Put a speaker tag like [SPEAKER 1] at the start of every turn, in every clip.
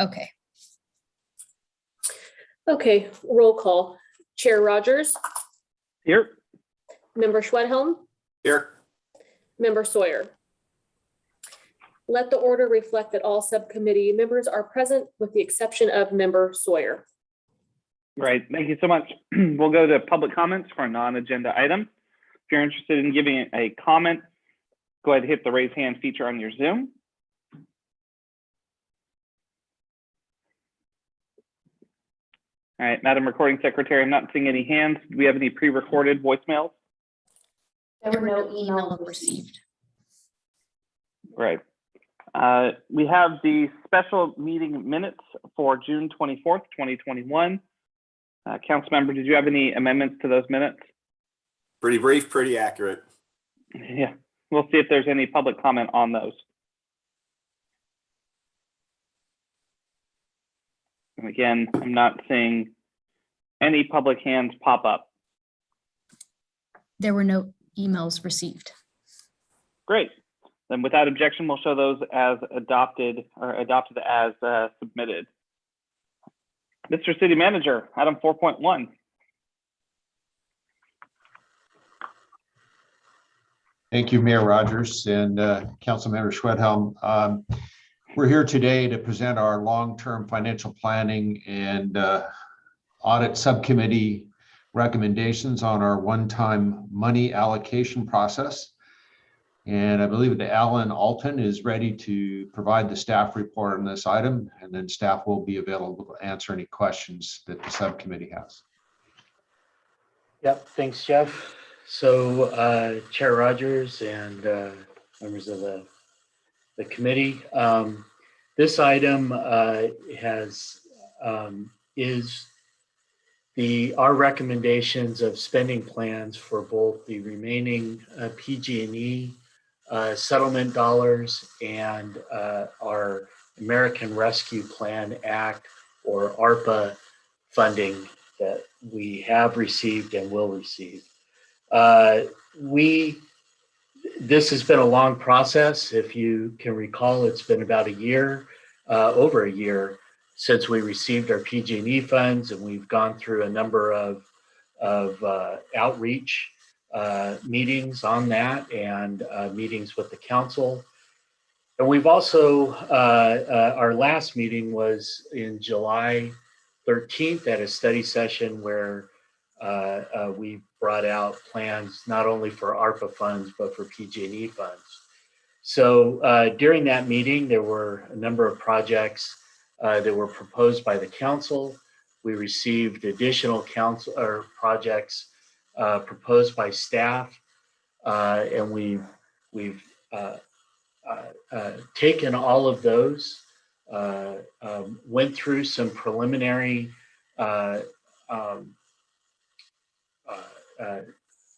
[SPEAKER 1] Okay.
[SPEAKER 2] Okay, roll call. Chair Rogers,
[SPEAKER 3] Here.
[SPEAKER 2] Member Schwedhelm,
[SPEAKER 4] Here.
[SPEAKER 2] Member Sawyer. Let the order reflect that all subcommittee members are present with the exception of Member Sawyer.
[SPEAKER 3] Right. Thank you so much. We'll go to public comments for a non-agenda item. If you're interested in giving a comment, go ahead and hit the raise hand feature on your Zoom. All right, Madam Recording Secretary, I'm not seeing any hands. Do we have any pre-recorded voicemails?
[SPEAKER 1] There were no emails received.
[SPEAKER 3] Right. We have the special meeting minutes for June 24th, 2021. Councilmember, did you have any amendments to those minutes?
[SPEAKER 4] Pretty brief, pretty accurate.
[SPEAKER 3] Yeah, we'll see if there's any public comment on those. And again, I'm not seeing any public hands pop up.
[SPEAKER 1] There were no emails received.
[SPEAKER 3] Great. Then without objection, we'll show those as adopted or adopted as submitted. Mr. City Manager, item 4.1.
[SPEAKER 5] Thank you, Mayor Rogers and Councilmember Schwedhelm. We're here today to present our long-term financial planning and audit subcommittee recommendations on our one-time money allocation process. And I believe that Alan Alton is ready to provide the staff report on this item, and then staff will be available to answer any questions that the subcommittee has.
[SPEAKER 6] Yep, thanks, Jeff. So Chair Rogers and members of the committee, this item is our recommendations of spending plans for both the remaining PG&E settlement dollars and our American Rescue Plan Act, or ARPA, funding that we have received and will receive. This has been a long process. If you can recall, it's been about a year, over a year, since we received our PG&E funds, and we've gone through a number of outreach meetings on that and meetings with the council. And we've also, our last meeting was in July 13th at a study session where we brought out plans not only for ARPA funds, but for PG&E funds. So during that meeting, there were a number of projects that were proposed by the council. We received additional council or projects proposed by staff, and we've taken all of those, went through some preliminary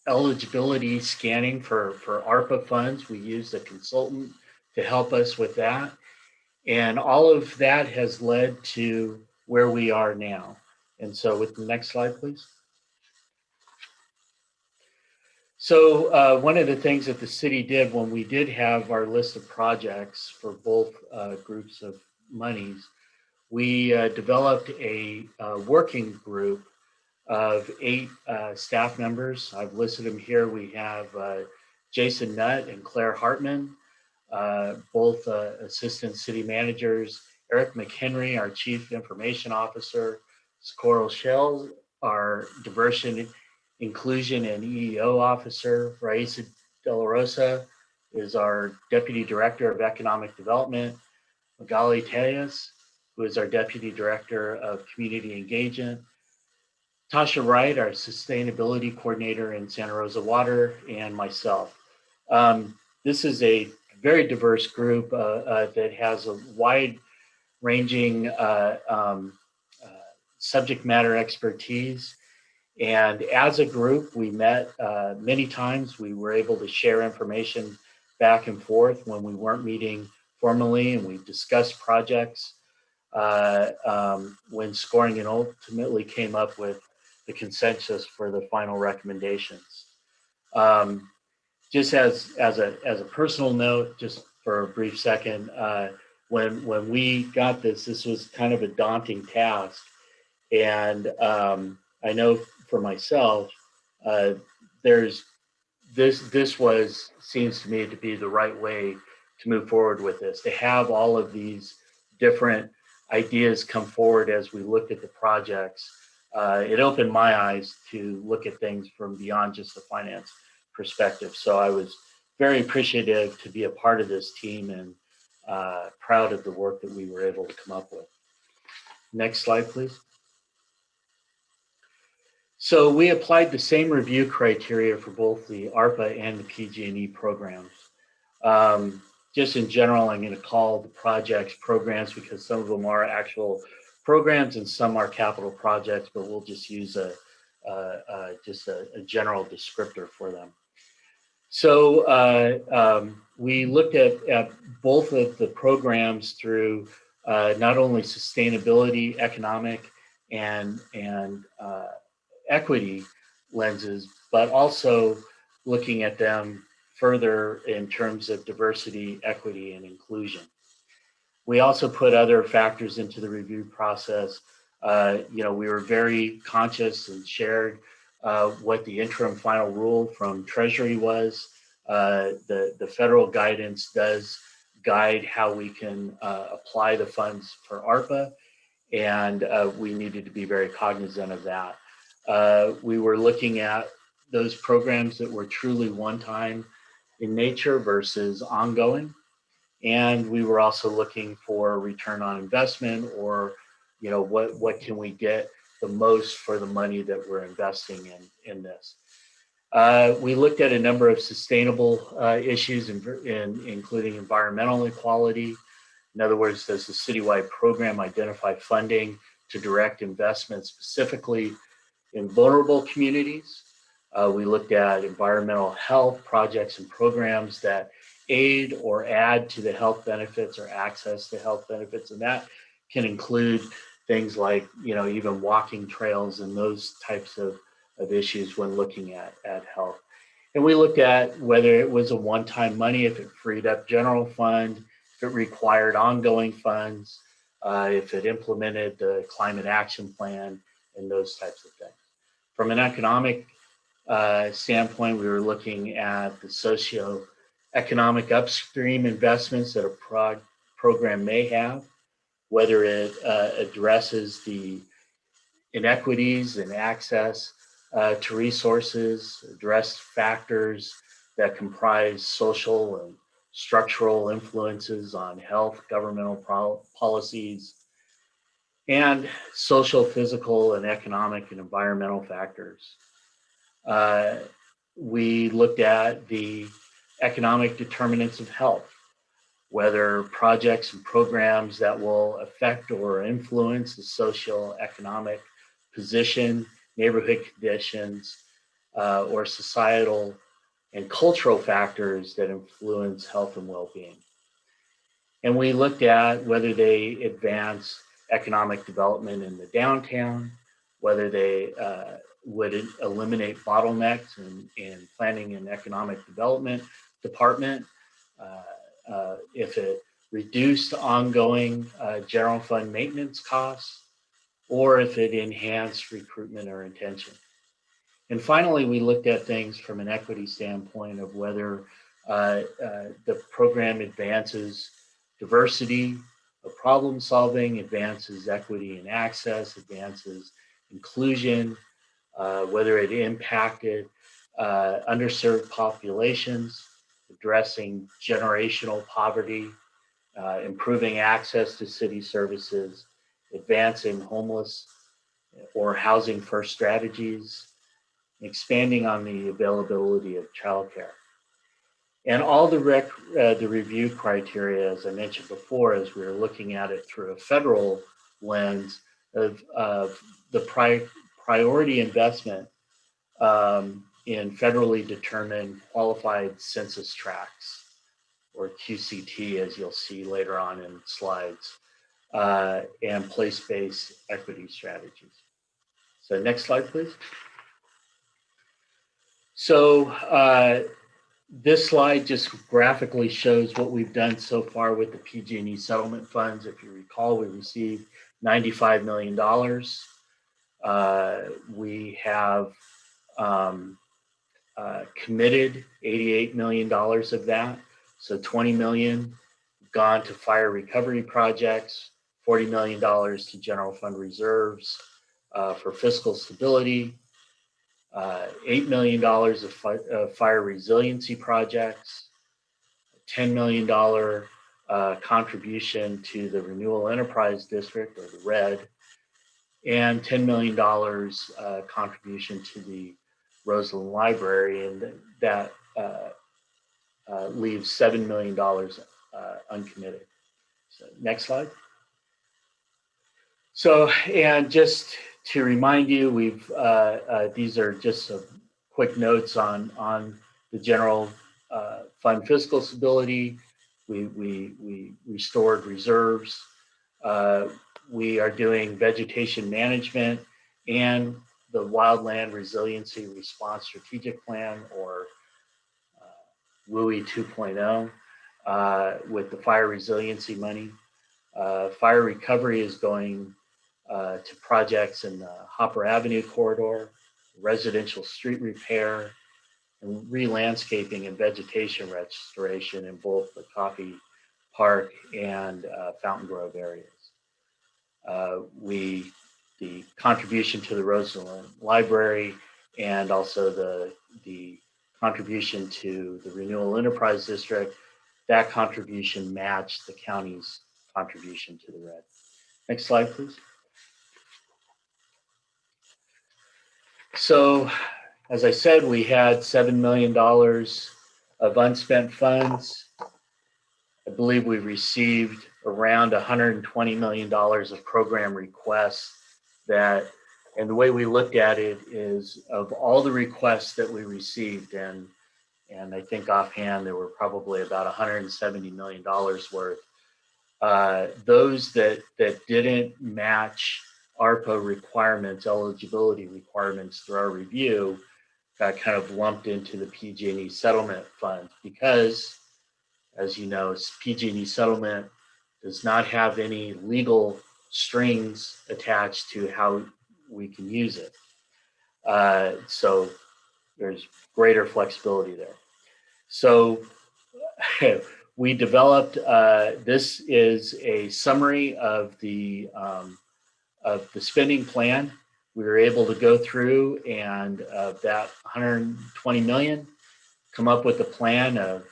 [SPEAKER 6] eligibility scanning for ARPA funds. We used a consultant to help us with that. And all of that has led to where we are now. And so with the next slide, please. So one of the things that the city did when we did have our list of projects for both groups of monies, we developed a working group of 8 staff members. I've listed them here. We have Jason Nutt and Claire Hartman, both assistant city managers, Eric McHenry, our chief information officer, Squirrel Shell, our diversity, inclusion and EEO officer, Raisa De La Rosa is our deputy director of economic development, Magali Tejas, who is our deputy director of community engagement, Tasha Wright, our sustainability coordinator in Santa Rosa Water, and myself. This is a very diverse group that has a wide-ranging subject matter expertise. And as a group, we met many times. We were able to share information back and forth when we weren't meeting formally, and we discussed projects when scoring and ultimately came up with the consensus for the final recommendations. Just as a personal note, just for a brief second, when we got this was kind of a daunting task. And I know for myself, there's seems to me to be the right way to move forward with this, to have all of these different ideas come forward as we looked at the projects. It opened my eyes to look at things from beyond just the finance perspective. So I was very appreciative to be a part of this team and proud of the work that we were able to come up with. Next slide, please. So we applied the same review criteria for both the ARPA and the PG&E programs. Just in general, I'm going to call the projects programs because some of them are actual programs and some are capital projects, but we'll just use a general descriptor for them. So we looked at both of the programs through not only sustainability, economic, and equity lenses, but also looking at them further in terms of diversity, equity, and inclusion. We also put other factors into the review process. We were very conscious and shared what the interim final rule from Treasury was. The federal guidance does guide how we can apply the funds for ARPA, and we needed to be very cognizant of that. We were looking at those programs that were truly one-time in nature versus ongoing. And we were also looking for return on investment, or what can we get the most for the money that we're investing in this. We looked at a number of sustainable issues, including environmental equality. In other words, does the citywide program identify funding to direct investment specifically in vulnerable communities? We looked at environmental health projects and programs that aid or add to the health benefits or access to health benefits. And that can include things like, even walking trails and those types of issues when looking at health. And we looked at whether it was a one-time money, if it freed up general fund, if it required ongoing funds, if it implemented the climate action plan, and those types of things. From an economic standpoint, we were looking at the socio-economic upstream investments that a program may have, whether it addresses the inequities in access to resources, address factors that comprise social and structural influences on health, governmental policies, and social, physical, and economic and environmental factors. We looked at the economic determinants of health, whether projects and programs that will affect or influence the socio-economic position, neighborhood conditions, or societal and cultural factors that influence health and well-being. And we looked at whether they advance economic development in the downtown, whether they would eliminate bottlenecks in planning and economic development department, if it reduced ongoing general fund maintenance costs, or if it enhanced recruitment or retention. And finally, we looked at things from an equity standpoint of whether the program advances diversity of problem solving, advances equity and access, advances inclusion, whether it impacted underserved populations, addressing generational poverty, improving access to city services, advancing homeless or housing first strategies, expanding on the availability of childcare. And all the review criteria, as I mentioned before, as we were looking at it through a federal lens of the priority investment in federally determined qualified census tracts, or QCT, as you'll see later on in slides, and place-based equity strategies. So next slide, please. So This slide just graphically shows what we've done so far with the PG&E settlement funds. If you recall, we received $95 million. We have committed $88 million of that. So $20 million gone to fire recovery projects, $40 million to general fund reserves for fiscal stability, $8 million of fire resiliency projects, $10 million contribution to the Renewal Enterprise District, or the RED, and $10 million contribution to the Roseland Library, and that leaves $7 million uncommitted. So next slide. So, and just to remind you, we've these are just some quick notes on the general fund fiscal stability. We restored reserves. We are doing vegetation management and the Wildland Resiliency Response Strategic Plan, or WUI 2.0, with the fire resiliency money. Fire recovery is going to projects in the Hopper Avenue corridor, residential street repair, and re-landscaping and vegetation restoration in both the Coffee Park and Fountain Grove areas. The contribution to the Roseland Library and also the contribution to the Renewal Enterprise District, that contribution matched the county's contribution to the RED. Next slide, please. So, as I said, we had $7 million of unspent funds. I believe we received around $120 million of program requests that, and the way we looked at it is, of all the requests that we received, and I think offhand there were probably about $170 million worth, those that didn't match ARPA requirements, eligibility requirements through our review, got kind of lumped into the PG&E settlement fund, because, as you know, PG&E settlement does not have any legal strings attached to how we can use it. So there's greater flexibility there. So we developed, this is a summary of the spending plan. We were able to go through and that $120 million, come up with a plan of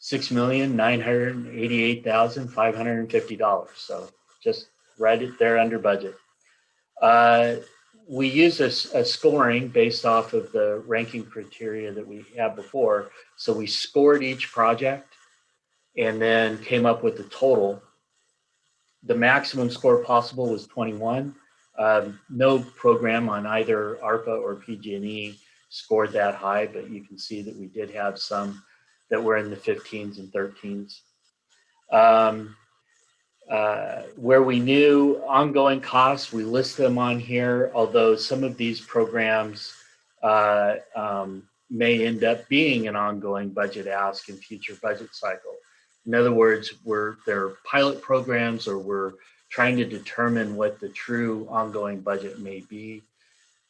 [SPEAKER 6] $6,988,550. So just right there under budget. We use a scoring based off of the ranking criteria that we had before. So we scored each project and then came up with the total. The maximum score possible was 21. No program on either ARPA or PG&E scored that high, but you can see that we did have some that were in the 15s and 13s. Where we knew ongoing costs, we list them on here, although some of these programs may end up being an ongoing budget ask in future budget cycle. In other words, they're pilot programs, or we're trying to determine what the true ongoing budget may be.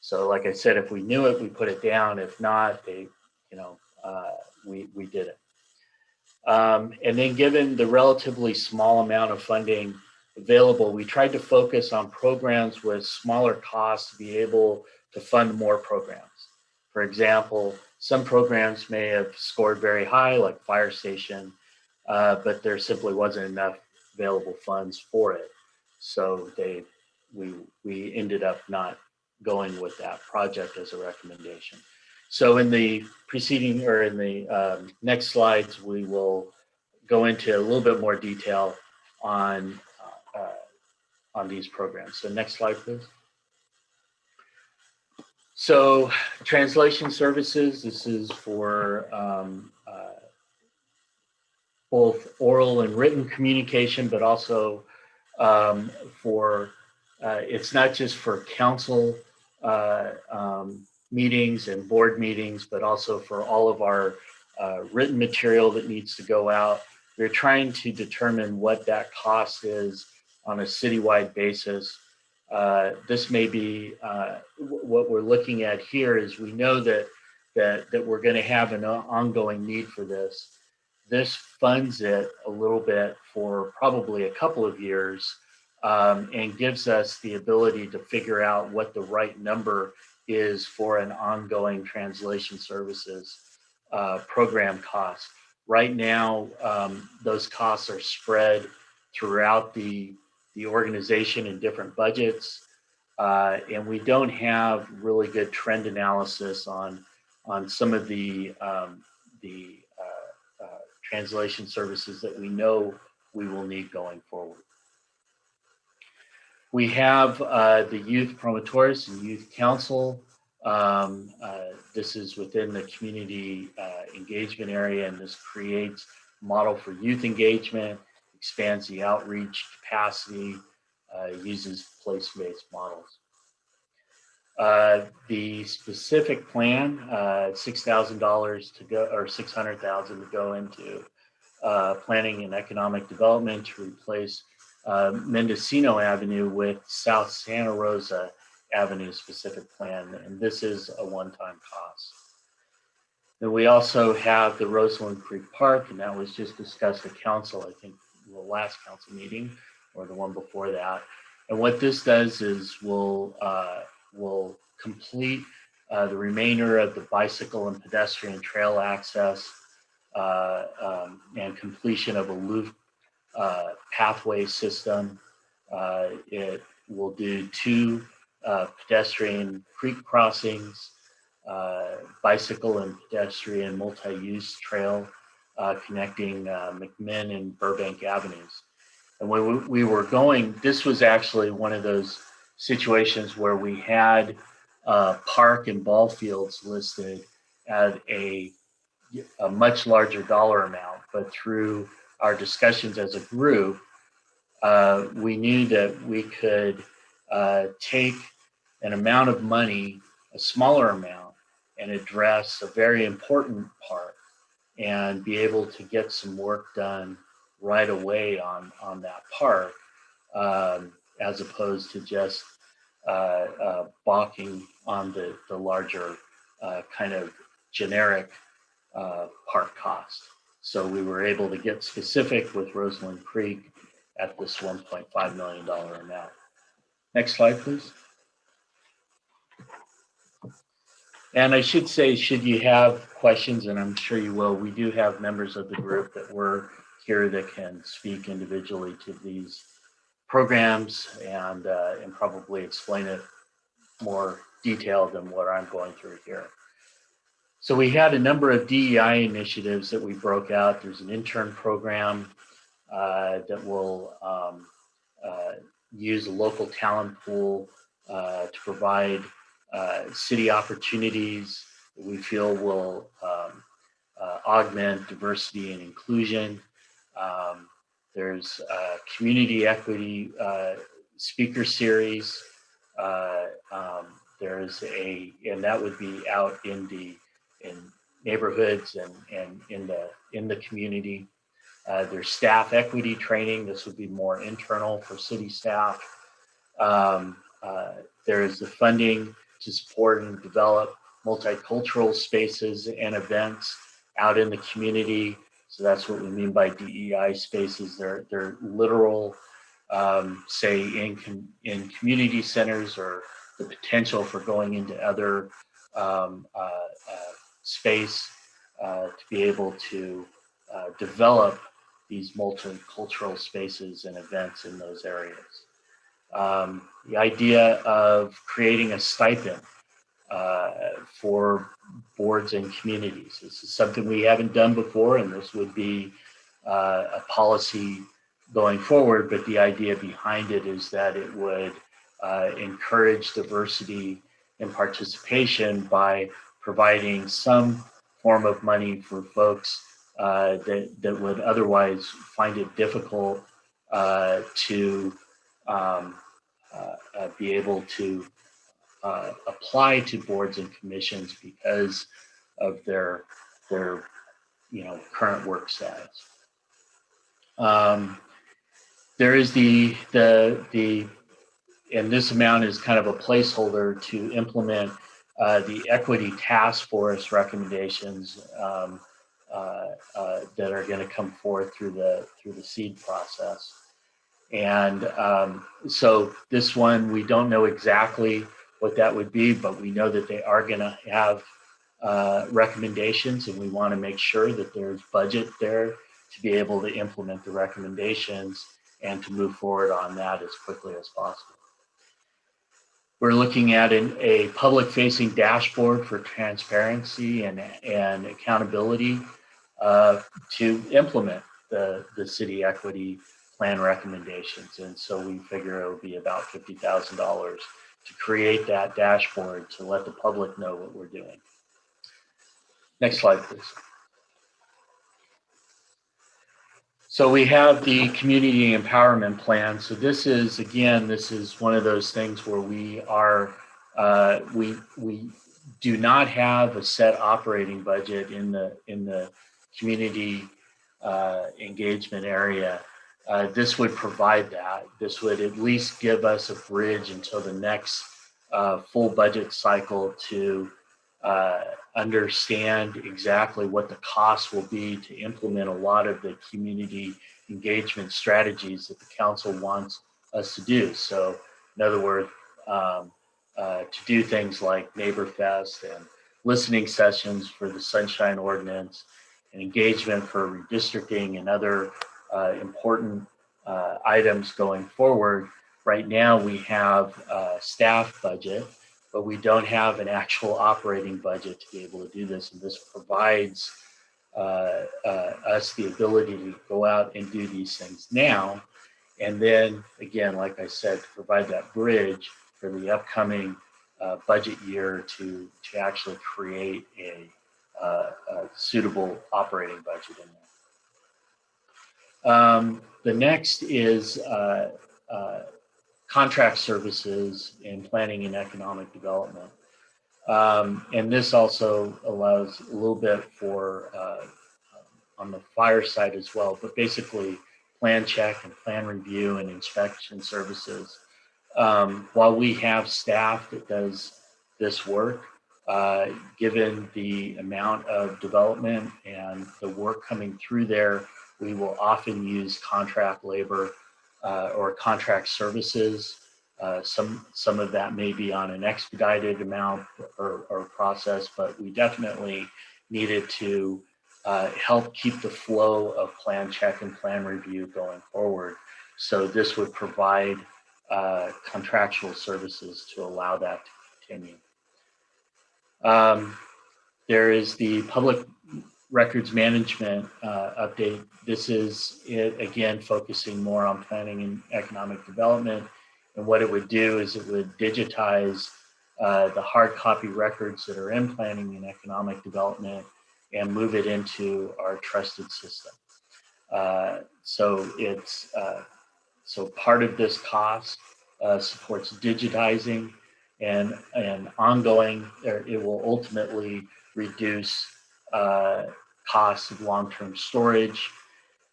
[SPEAKER 6] So like I said, if we knew it, we put it down. If not, we did it. And then given the relatively small amount of funding available, we tried to focus on programs with smaller costs to be able to fund more programs. For example, some programs may have scored very high, like fire station, but there simply wasn't enough available funds for it. So we ended up not going with that project as a recommendation. So in the preceding, or in the next slides, we will go into a little bit more detail on these programs. So next slide, please. So translation services, this is for both oral and written communication, but also for, it's not just for council meetings and board meetings, but also for all of our written material that needs to go out. We're trying to determine what that cost is on a citywide basis. This may be what we're looking at here is we know that we're going to have an ongoing need for this. This funds it a little bit for probably a couple of years and gives us the ability to figure out what the right number is for an ongoing translation services program cost. Right now, those costs are spread throughout the organization in different budgets, and we don't have really good trend analysis on some of the translation services that we know we will need going forward. We have the Youth Promotorius and Youth Council. This is within the community engagement area, and this creates a model for youth engagement, expands the outreach capacity, uses place-based models. The specific plan, $6,000 to go, or $600,000 to go into planning and economic development to replace Mendocino Avenue with South Santa Rosa Avenue specific plan, and this is a one-time cost. Then we also have the Roseland Creek Park, and that was just discussed at council, I think the last council meeting or the one before that. And what this does is we'll complete the remainder of the bicycle and pedestrian trail access and completion of a loop pathway system. It will do 2 pedestrian creek crossings, bicycle and pedestrian multi-use trail connecting McMinn and Burbank Avenues. And when we were going, this was actually one of those situations where we had park and ball fields listed at a much larger dollar amount, but through our discussions as a group, we knew that we could take an amount of money, a smaller amount, and address a very important part and be able to get some work done right away on that park, as opposed to just balking on the larger kind of generic park cost. So we were able to get specific with Roseland Creek at this $1.5 million amount. Next slide, please. And I should say, should you have questions, and I'm sure you will, we do have members of the group that were here that can speak individually to these programs and probably explain it more detailed than what I'm going through here. So we had a number of DEI initiatives that we broke out. There's an intern program that will use a local talent pool to provide city opportunities that we feel will augment diversity and inclusion. There's a community equity speaker series. There's and that would be out in neighborhoods and in the community. There's staff equity training. This would be more internal for city staff. There is the funding to support and develop multicultural spaces and events out in the community. So that's what we mean by DEI spaces. They're literal, say in community centers, or the potential for going into other space to be able to develop these multicultural spaces and events in those areas. The idea of creating a stipend for boards and communities. This is something we haven't done before, and this would be a policy going forward, but the idea behind it is that it would encourage diversity and participation by providing some form of money for folks that would otherwise find it difficult to be able to apply to boards and commissions because of their current work status. There is and this amount is kind of a placeholder to implement the equity task force recommendations that are going to come forth through the seed process. And so this one, we don't know exactly what that would be, but we know that they are going to have recommendations, and we want to make sure that there's budget there to be able to implement the recommendations and to move forward on that as quickly as possible. We're looking at a public-facing dashboard for transparency and accountability to implement the city equity plan recommendations. And so we figure it will be about $50,000 to create that dashboard to let the public know what we're doing. Next slide, please. So we have the community empowerment plan. So this is, again, this is one of those things where we are, we do not have a set operating budget in the community engagement area. This would provide that. This would at least give us a bridge until the next full budget cycle to understand exactly what the cost will be to implement a lot of the community engagement strategies that the council wants us to do. So in other words, to do things like Neighbor Fest and listening sessions for the Sunshine Ordinance and engagement for redistricting and other important items going forward. Right now we have a staff budget, but we don't have an actual operating budget to be able to do this. And this provides us the ability to go out and do these things now. And then again, like I said, to provide that bridge for the upcoming budget year to actually create a suitable operating budget in there. The next is contract services in planning and economic development. And this also allows a little bit for on the fire side as well, but basically plan check and plan review and inspection services. While we have staff that does this work, given the amount of development and the work coming through there, we will often use contract labor or contract services. Some of that may be on an expedited amount or process, but we definitely needed to help keep the flow of plan check and plan review going forward. So this would provide contractual services to allow that to continue. There is the public records management update. This is it, again, focusing more on planning and economic development. And what it would do is it would digitize the hard copy records that are in planning and economic development and move it into our trusted system. So part of this cost supports digitizing and ongoing, it will ultimately reduce costs of long-term storage,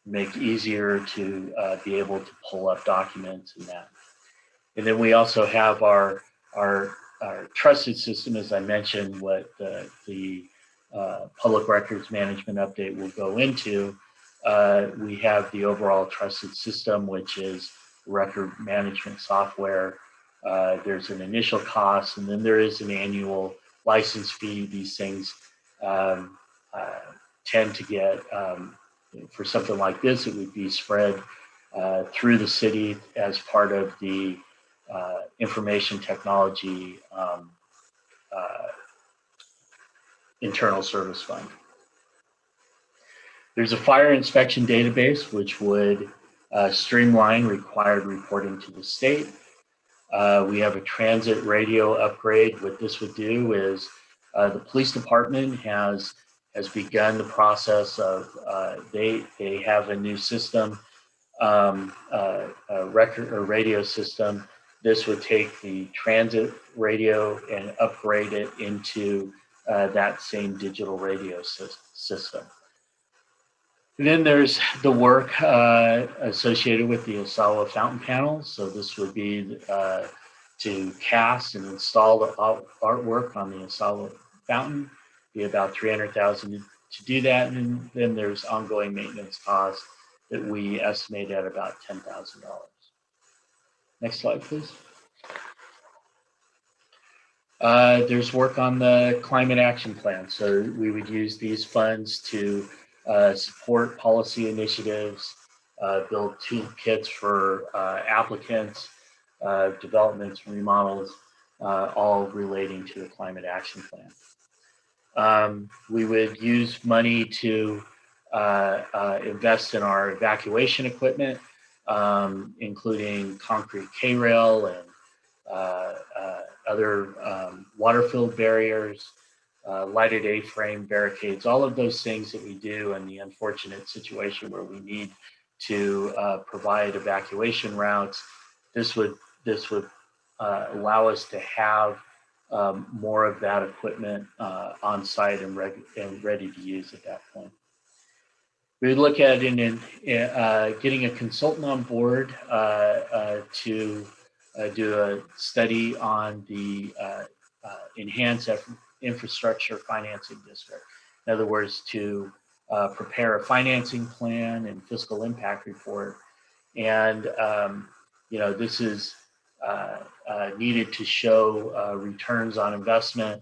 [SPEAKER 6] make easier to be able to pull up documents and that. And then we also have our trusted system, as I mentioned, what the public records management update will go into. We have the overall trusted system, which is record management software. There's an initial cost, and then there is an annual license fee. These things tend to get, for something like this, it would be spread through the city as part of the information technology internal service fund. There's a fire inspection database, which would streamline required reporting to the state. We have a transit radio upgrade. What this would do is the police department has begun the process of, they have a new system, a record or radio system. This would take the transit radio and upgrade it into that same digital radio system. And then there's the work associated with the Osawa fountain panels. So this would be to cast and install the artwork on the Osawa fountain. Be about $300,000 to do that. And then there's ongoing maintenance costs that we estimate at about $10,000. Next slide, please. There's work on the climate action plan. So we would use these funds to support policy initiatives, build toolkits for applicants, developments, remodels, all relating to the climate action plan. We would use money to invest in our evacuation equipment, including concrete K-rail and other water-filled barriers, lighted A-frame barricades, all of those things that we do in the unfortunate situation where we need to provide evacuation routes. This would allow us to have more of that equipment on site and ready to use at that point. We would look at getting a consultant on board to do a study on the enhanced infrastructure financing district. In other words, to prepare a financing plan and fiscal impact report. And, this is needed to show returns on investment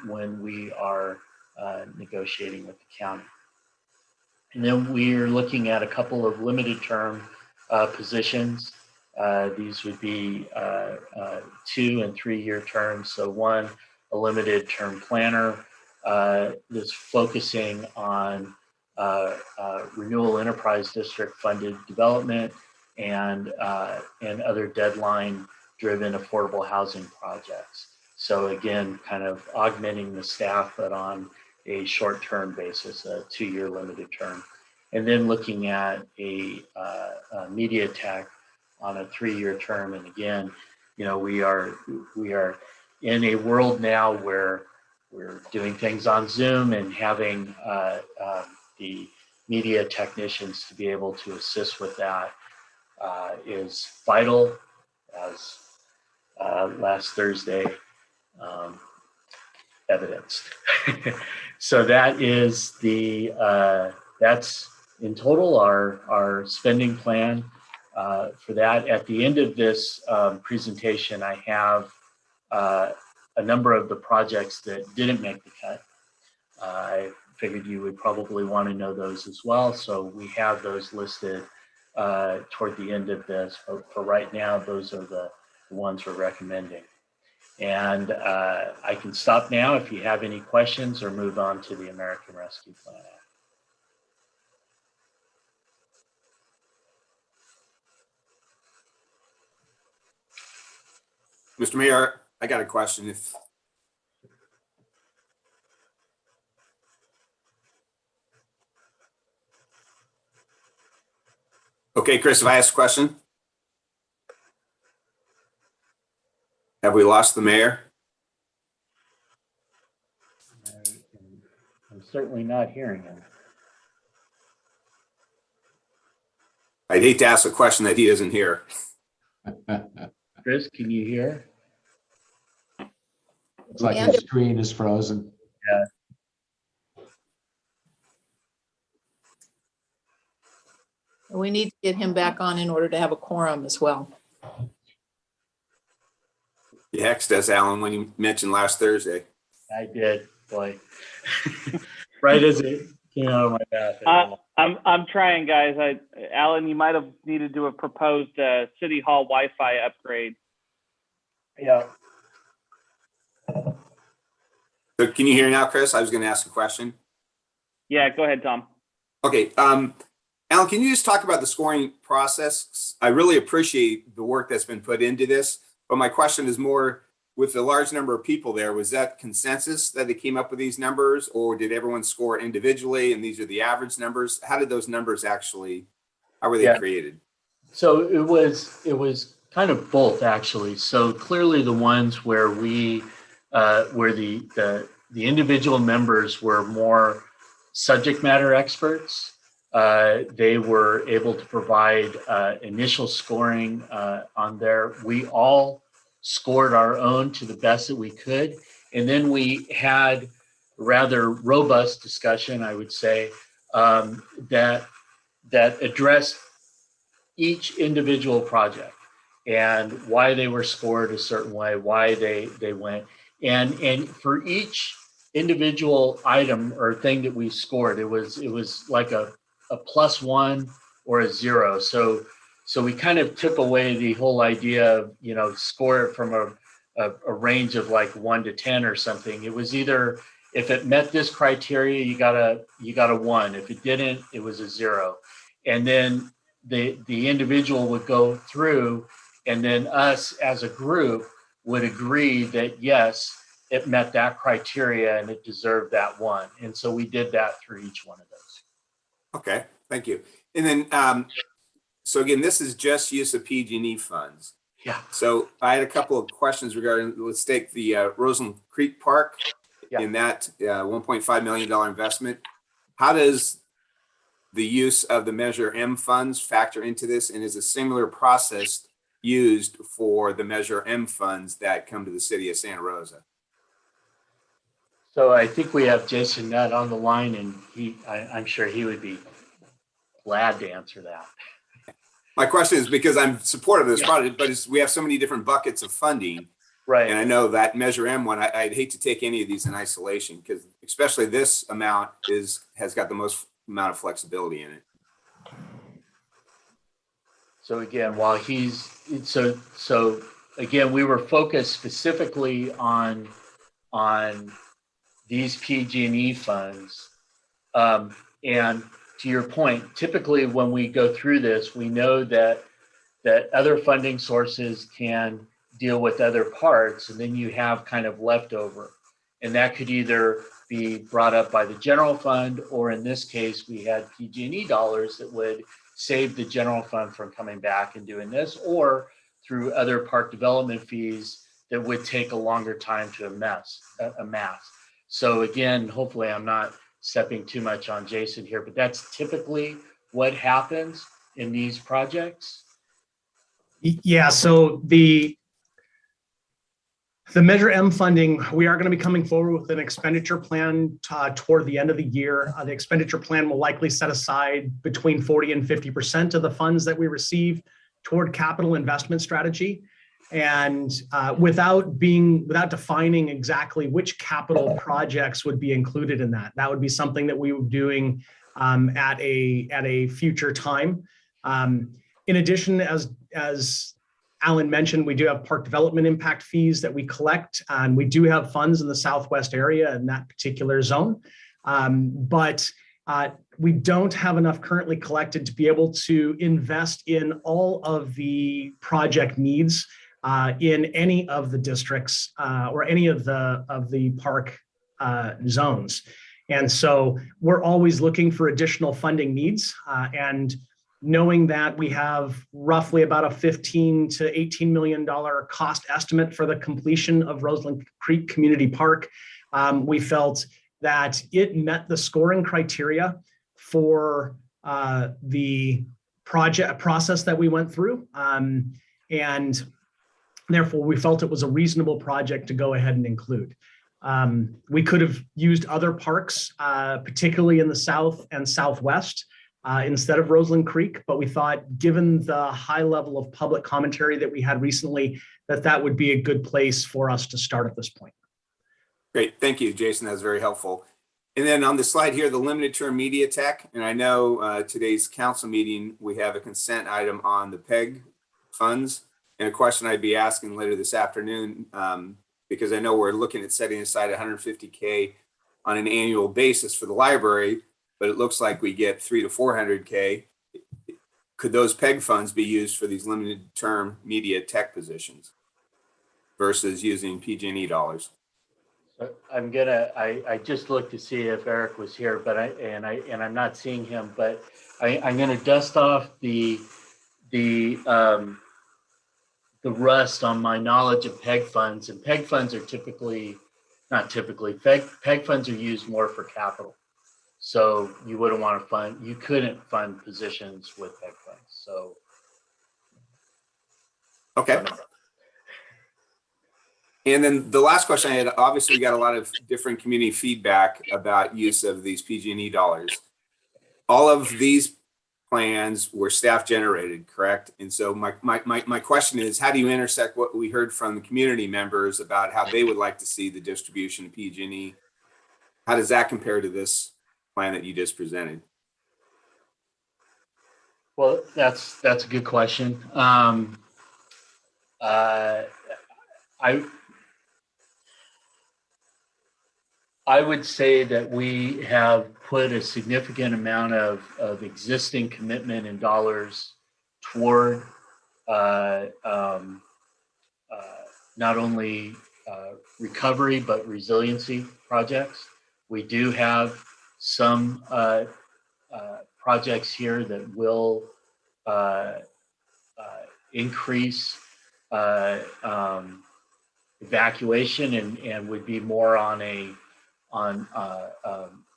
[SPEAKER 6] when we are negotiating with the county. And then we're looking at a couple of limited term positions. These would be 2 and 3 year terms. So one, a limited term planner that's focusing on renewal enterprise district funded development and other deadline driven affordable housing projects. So again, kind of augmenting the staff, but on a short-term basis, a 2 year limited term. And then looking at a media tech on a 3 year term. And again, we are in a world now where we're doing things on Zoom, and having the media technicians to be able to assist with that is vital, as last Thursday evidenced. So that is that's in total our spending plan for that. At the end of this presentation, I have a number of the projects that didn't make the cut. I figured you would probably want to know those as well. So we have those listed toward the end of this. But for right now, those are the ones we're recommending. And I can stop now if you have any questions, or move on to the American Rescue Plan Act.
[SPEAKER 4] Mr. Mayor, I got a question. Okay, Chris, if I ask a question? Have we lost the mayor?
[SPEAKER 6] I'm certainly not hearing him.
[SPEAKER 4] I'd hate to ask a question that he isn't here.
[SPEAKER 6] Chris, can you hear?
[SPEAKER 5] Looks like the screen is frozen.
[SPEAKER 6] Yeah.
[SPEAKER 7] We need to get him back on in order to have a quorum as well.
[SPEAKER 4] You hexed us, Alan, when you mentioned last Thursday.
[SPEAKER 6] I did, boy. Right as it came out of my mouth.
[SPEAKER 3] I'm trying, guys. Alan, you might have needed to have proposed a City Hall Wi-Fi upgrade.
[SPEAKER 6] Yeah.
[SPEAKER 4] So can you hear now, Chris? I was going to ask a question.
[SPEAKER 3] Yeah, go ahead, Tom.
[SPEAKER 4] Okay. Alan, can you just talk about the scoring process? I really appreciate the work that's been put into this, but my question is more, with the large number of people there, was that consensus that they came up with these numbers, or did everyone score individually and these are the average numbers? How did those numbers actually, how were they created?
[SPEAKER 6] So it was kind of both, actually. So clearly the ones where where the individual members were more subject matter experts, They were able to provide initial scoring on there. We all scored our own to the best that we could. And then we had rather robust discussion, I would say, that addressed each individual project and why they were scored a certain way, why they went. And for each individual item or thing that we scored, it was like a +1 or a 0. So we kind of took away the whole idea of, score it from a range of like 1 to 10 or something. It was either, if it met this criteria, you got a 1. If it didn't, it was a 0. And then the individual would go through, and then us as a group would agree that yes, it met that criteria and it deserved that 1. And so we did that through each one of those.
[SPEAKER 4] Okay, thank you. And then, so again, this is just use of PG&E funds.
[SPEAKER 6] Yeah.
[SPEAKER 4] So I had a couple of questions regarding, let's take the Roseland Creek Park in that $1.5 million investment. How does the use of the Measure M funds factor into this? And is a similar process used for the Measure M funds that come to the city of Santa Rosa?
[SPEAKER 6] So I think we have Jason Nutt on the line, and I'm sure he would be glad to answer that.
[SPEAKER 4] My question is because I'm supportive of this project, but we have so many different buckets of funding.
[SPEAKER 6] Right.
[SPEAKER 4] And I know that Measure M one, I'd hate to take any of these in isolation, because especially this amount has got the most amount of flexibility in it.
[SPEAKER 6] So again, while so again, we were focused specifically on these PG&E funds. And to your point, typically when we go through this, we know that other funding sources can deal with other parts, and then you have kind of leftover. And that could either be brought up by the general fund, or in this case, we had PG&E dollars that would save the general fund from coming back and doing this, or through other park development fees that would take a longer time to amass. So again, hopefully I'm not stepping too much on Jason here, but that's typically what happens in these projects.
[SPEAKER 8] Yeah, so the Measure M funding, we are going to be coming forward with an expenditure plan toward the end of the year. The expenditure plan will likely set aside between 40 and 50% of the funds that we receive toward capital investment strategy. And without defining exactly which capital projects would be included in that, that would be something that we were doing at a future time. In addition, as Alan mentioned, we do have park development impact fees that we collect, and we do have funds in the Southwest area in that particular zone. But we don't have enough currently collected to be able to invest in all of the project needs in any of the districts or any of the park zones. And so we're always looking for additional funding needs, and knowing that we have roughly about a $15 to $18 million cost estimate for the completion of Roseland Creek Community Park, we felt that it met the scoring criteria for the project process that we went through. And therefore, we felt it was a reasonable project to go ahead and include. We could have used other parks, particularly in the South and Southwest, instead of Roseland Creek, but we thought, given the high level of public commentary that we had recently, that would be a good place for us to start at this point.
[SPEAKER 4] Great, thank you, Jason. That was very helpful. And then on the slide here, the limited term media tech, and I know today's council meeting, we have a consent item on the PEG funds, and a question I'd be asking later this afternoon, because I know we're looking at setting aside $150K on an annual basis for the library, but it looks like we get $300 to $400K. Could those PEG funds be used for these limited term media tech positions versus using PG&E dollars?
[SPEAKER 6] I just looked to see if Eric was here, but I'm not seeing him, but I'm gonna dust off the rust on my knowledge of PEG funds, and PEG funds are PEG funds are used more for capital. So you wouldn't want to fund, you couldn't fund positions with PEG funds. So.
[SPEAKER 4] Okay. And then the last question I had, obviously we got a lot of different community feedback about use of these PG&E dollars. All of these plans were staff generated, correct? And so my question is, how do you intersect what we heard from the community members about how they would like to see the distribution of PG&E? How does that compare to this plan that you just presented?
[SPEAKER 6] Well, that's a good question. I would say that we have put a significant amount of existing commitment in dollars toward not only recovery, but resiliency projects. We do have some projects here that will increase evacuation and would be more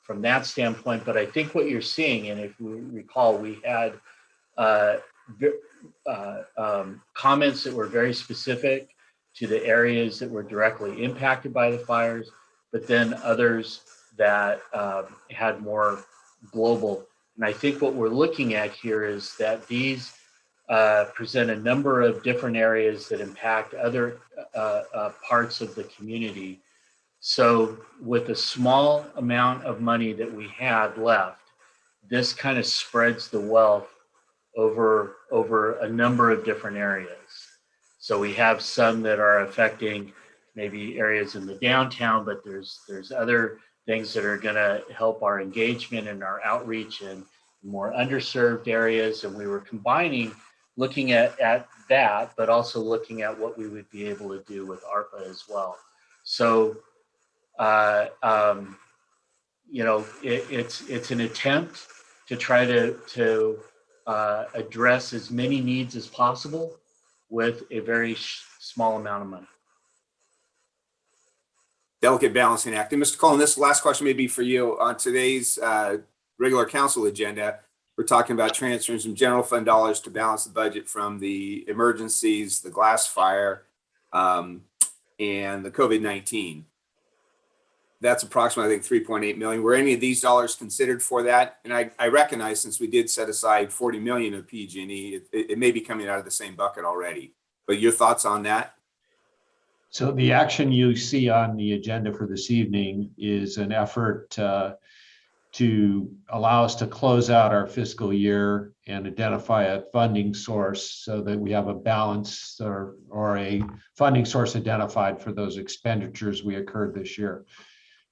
[SPEAKER 6] from that standpoint. But I think what you're seeing, and if we recall, we had comments that were very specific to the areas that were directly impacted by the fires, but then others that had more global. And I think what we're looking at here is that these present a number of different areas that impact other parts of the community. So with a small amount of money that we had left, this kind of spreads the wealth over a number of different areas. So we have some that are affecting maybe areas in the downtown, but there's other things that are going to help our engagement and our outreach in more underserved areas. And we were combining, looking at that, but also looking at what we would be able to do with ARPA as well. So, it's an attempt to try to address as many needs as possible with a very small amount of money.
[SPEAKER 4] Delicate balancing act. And Mr. Cullen, this last question may be for you. On today's regular council agenda, we're talking about transferring some general fund dollars to balance the budget from the emergencies, the glass fire, and the COVID-19. That's approximately, I think, 3.8 million. Were any of these dollars considered for that? And I recognize, since we did set aside 40 million of PG&E, it may be coming out of the same bucket already. But your thoughts on that?
[SPEAKER 5] So the action you see on the agenda for this evening is an effort to allow us to close out our fiscal year and identify a funding source so that we have a balance or a funding source identified for those expenditures we incurred this year.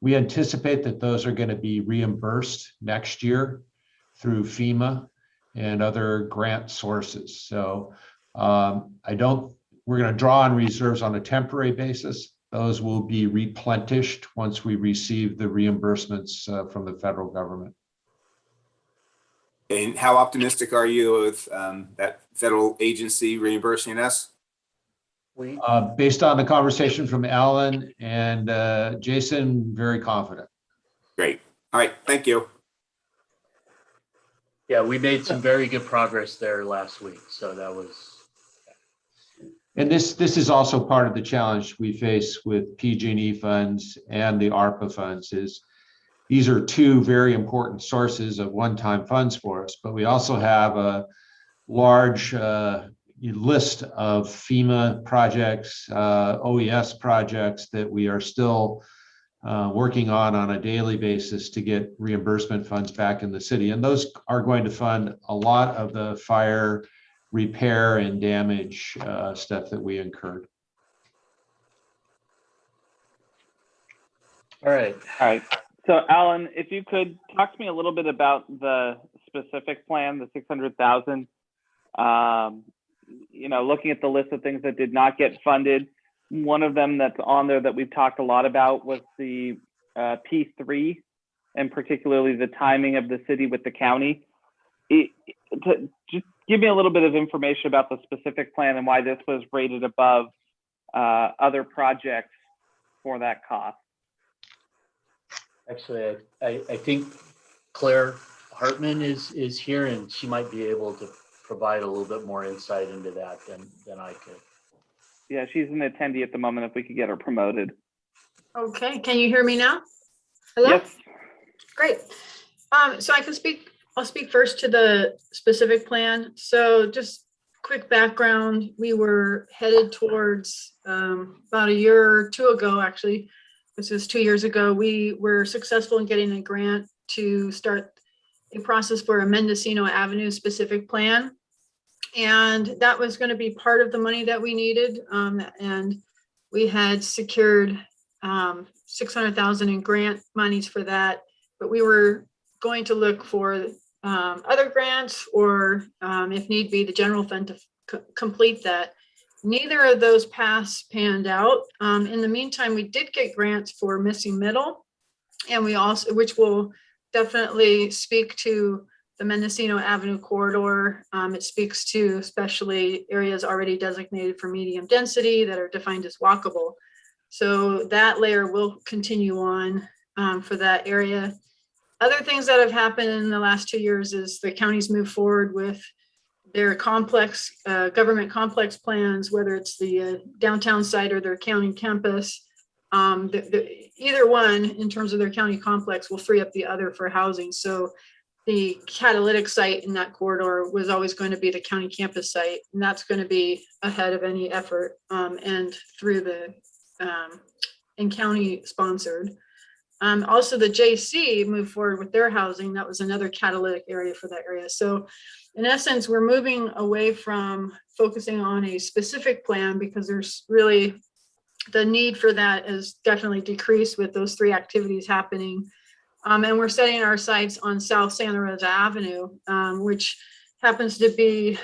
[SPEAKER 5] We anticipate that those are going to be reimbursed next year through FEMA and other grant sources. So we're going to draw on reserves on a temporary basis. Those will be replenished once we receive the reimbursements from the federal government.
[SPEAKER 4] And how optimistic are you with that federal agency reimbursing us?
[SPEAKER 5] Based on the conversation from Alan and Jason, very confident.
[SPEAKER 4] Great. All right. Thank you.
[SPEAKER 6] Yeah, we made some very good progress there last week. So that was.
[SPEAKER 5] And this is also part of the challenge we face with PG&E funds and the ARPA funds. Is these are two very important sources of one-time funds for us, but we also have a large list of FEMA projects, OES projects that we are still working on a daily basis to get reimbursement funds back in the city. And those are going to fund a lot of the fire repair and damage stuff that we incurred.
[SPEAKER 6] All right.
[SPEAKER 3] So Alan, if you could talk to me a little bit about the specific plan, the 600,000. Looking at the list of things that did not get funded, one of them that's on there that we've talked a lot about was the P3, and particularly the timing of the city with the county. Just give me a little bit of information about the specific plan and why this was rated above other projects for that cost.
[SPEAKER 6] Actually, I think Claire Hartman is here, and she might be able to provide a little bit more insight into that than I could.
[SPEAKER 3] Yeah, she's an attendee at the moment. If we could get her promoted.
[SPEAKER 9] Okay, can you hear me now? Hello?
[SPEAKER 3] Yes.
[SPEAKER 9] Great. So I'll speak first to the specific plan. So just quick background, we were headed towards about a year or two ago, actually, this was 2 years ago, we were successful in getting a grant to start a process for a Mendocino Avenue specific plan. And that was going to be part of the money that we needed. And we had secured $600,000 in grant monies for that, but we were going to look for other grants or if need be, the general fund to complete that. Neither of those panned out. In the meantime, we did get grants for missing middle, and we also, which will definitely speak to the Mendocino Avenue corridor. It speaks to especially areas already designated for medium density that are defined as walkable. So that layer will continue on for that area. Other things that have happened in the last 2 years is the counties move forward with their complex government complex plans, whether it's the downtown site or their county campus. Either one in terms of their county complex will free up the other for housing. So the catalytic site in that corridor was always going to be the county campus site, and that's going to be ahead of any effort and through the and county sponsored. Also, the JC moved forward with their housing. That was another catalytic area for that area. So in essence, we're moving away from focusing on a specific plan because there's really the need for that is definitely decreased with those three activities happening. And we're setting our sights on South Santa Rosa Avenue, which happens to be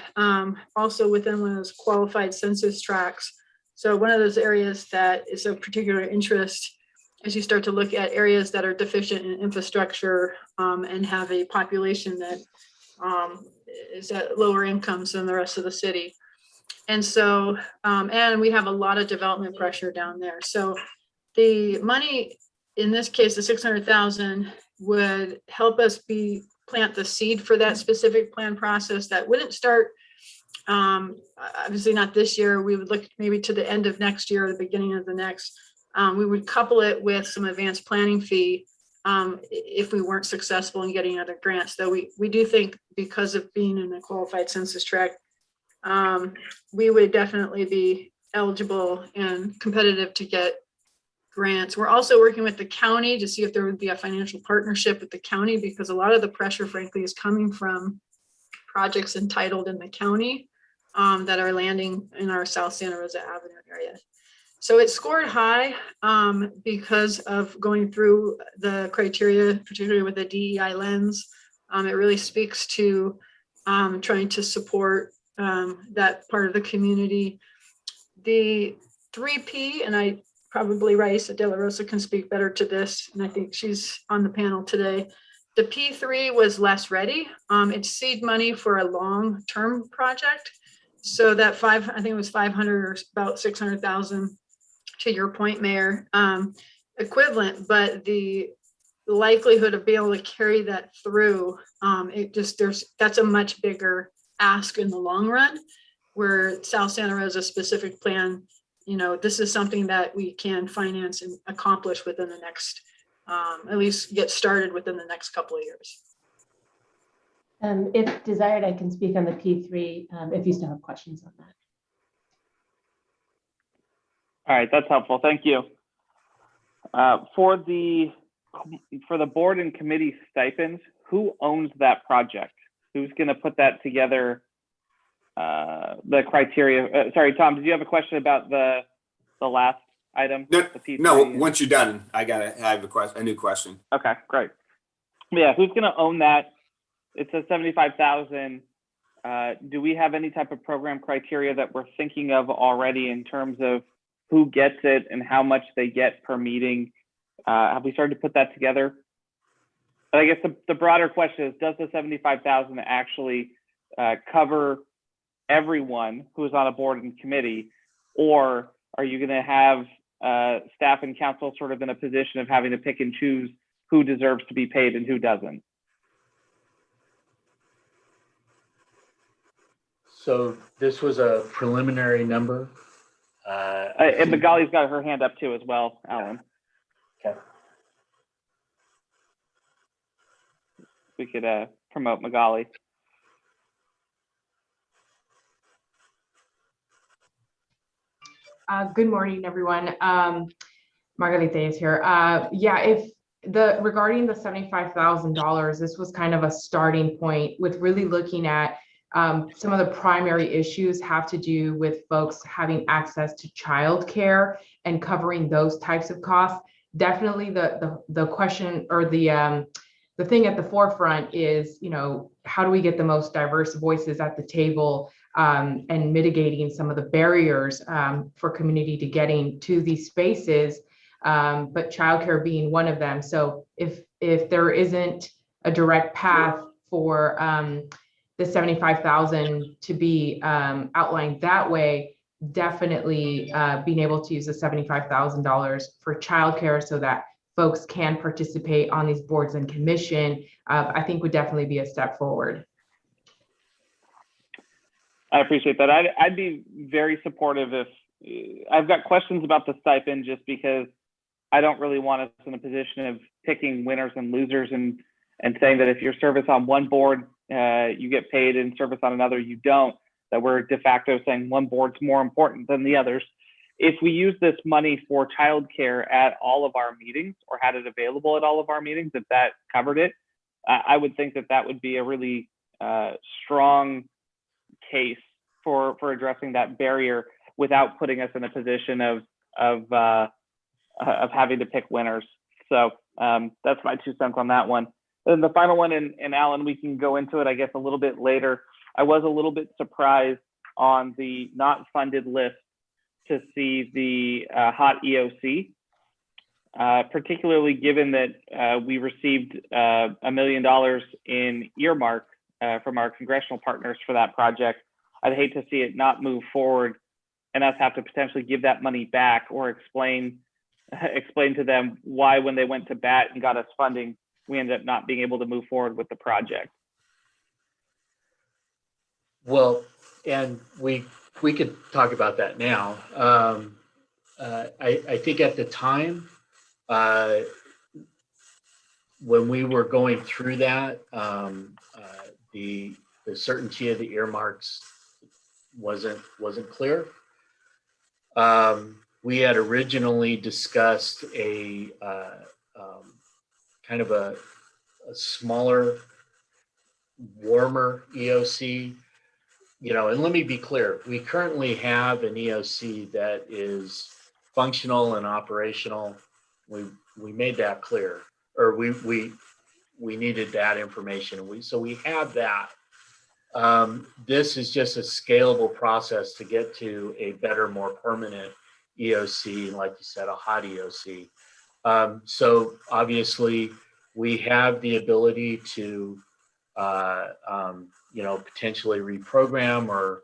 [SPEAKER 9] also within one of those qualified census tracts. So one of those areas that is of particular interest as you start to look at areas that are deficient in infrastructure and have a population that is at lower incomes than the rest of the city. And so, and we have a lot of development pressure down there. So the money, in this case, the 600,000 would help us plant the seed for that specific plan process that wouldn't start, obviously not this year. We would look maybe to the end of next year or the beginning of the next. We would couple it with some advanced planning fee if we weren't successful in getting other grants. Though we do think because of being in a qualified census tract, we would definitely be eligible and competitive to get grants. We're also working with the county to see if there would be a financial partnership with the county, because a lot of the pressure, frankly, is coming from projects entitled in the county that are landing in our South Santa Rosa Avenue area. So it scored high because of going through the criteria, particularly with the DEI lens. It really speaks to trying to support that part of the community. The 3P, and I probably Raisa De La Rosa can speak better to this, and I think she's on the panel today. The P3 was less ready. It's seed money for a long-term project. So that I think it was 500 or about 600,000 to your point, Mayor, equivalent, but the likelihood of being able to carry that through, that's a much bigger ask in the long run, where South Santa Rosa specific plan, this is something that we can finance and accomplish within the next, at least get started within the next couple of years.
[SPEAKER 10] If desired, I can speak on the P3 if you still have questions on that.
[SPEAKER 3] All right, that's helpful. Thank you. For the board and committee stipends, who owns that project? Who's going to put that together? The criteria. Sorry, Tom, did you have a question about the last item?
[SPEAKER 4] No, once you're done, I have a new question.
[SPEAKER 3] Okay, great. Yeah, who's going to own that? It says 75,000. Do we have any type of program criteria that we're thinking of already in terms of who gets it and how much they get per meeting? Have we started to put that together? But I guess the broader question is, does the 75,000 actually cover everyone who is on a board and committee, or are you going to have staff and council sort of in a position of having to pick and choose who deserves to be paid and who doesn't?
[SPEAKER 6] So this was a preliminary number.
[SPEAKER 3] And Magali's got her hand up too as well, Alan.
[SPEAKER 6] Okay.
[SPEAKER 3] We could promote Magali.
[SPEAKER 11] Good morning, everyone. Margarita is here. Yeah, if regarding the $75,000, this was kind of a starting point with really looking at some of the primary issues have to do with folks having access to childcare and covering those types of costs. Definitely the question or the thing at the forefront is, you know, how do we get the most diverse voices at the table and mitigating some of the barriers for community to getting to these spaces, but childcare being one of them. So if there isn't a direct path for the 75,000 to be outlined that way, definitely being able to use the $75,000 for childcare so that folks can participate on these boards and commission, I think would definitely be a step forward.
[SPEAKER 3] I appreciate that. I'd be very supportive if I've got questions about the stipend, just because I don't really want us in a position of picking winners and losers and saying that if you're service on one board, you get paid, and service on another, you don't, that we're de facto saying one board's more important than the others. If we use this money for childcare at all of our meetings, or had it available at all of our meetings, if that covered it, I would think that that would be a really strong case for addressing that barrier without putting us in a position of having to pick winners. So that's my 2 cents on that one. And the final one, and Alan, we can go into it, I guess, a little bit later. I was a little bit surprised on the not funded list to see the hot EOC, particularly given that we received $1 million in earmark from our congressional partners for that project. I'd hate to see it not move forward and us have to potentially give that money back, or explain to them why, when they went to bat and got us funding, we ended up not being able to move forward with the project.
[SPEAKER 6] Well, and we could talk about that now. I think at the time, when we were going through that, the certainty of the earmarks wasn't clear. We had originally discussed a kind of a smaller, warmer EOC. You know, and let me be clear, we currently have an EOC that is functional and operational. We made that clear, or we needed that information. So we have that. This is just a scalable process to get to a better, more permanent EOC, and like you said, a hot EOC. So obviously we have the ability to potentially reprogram or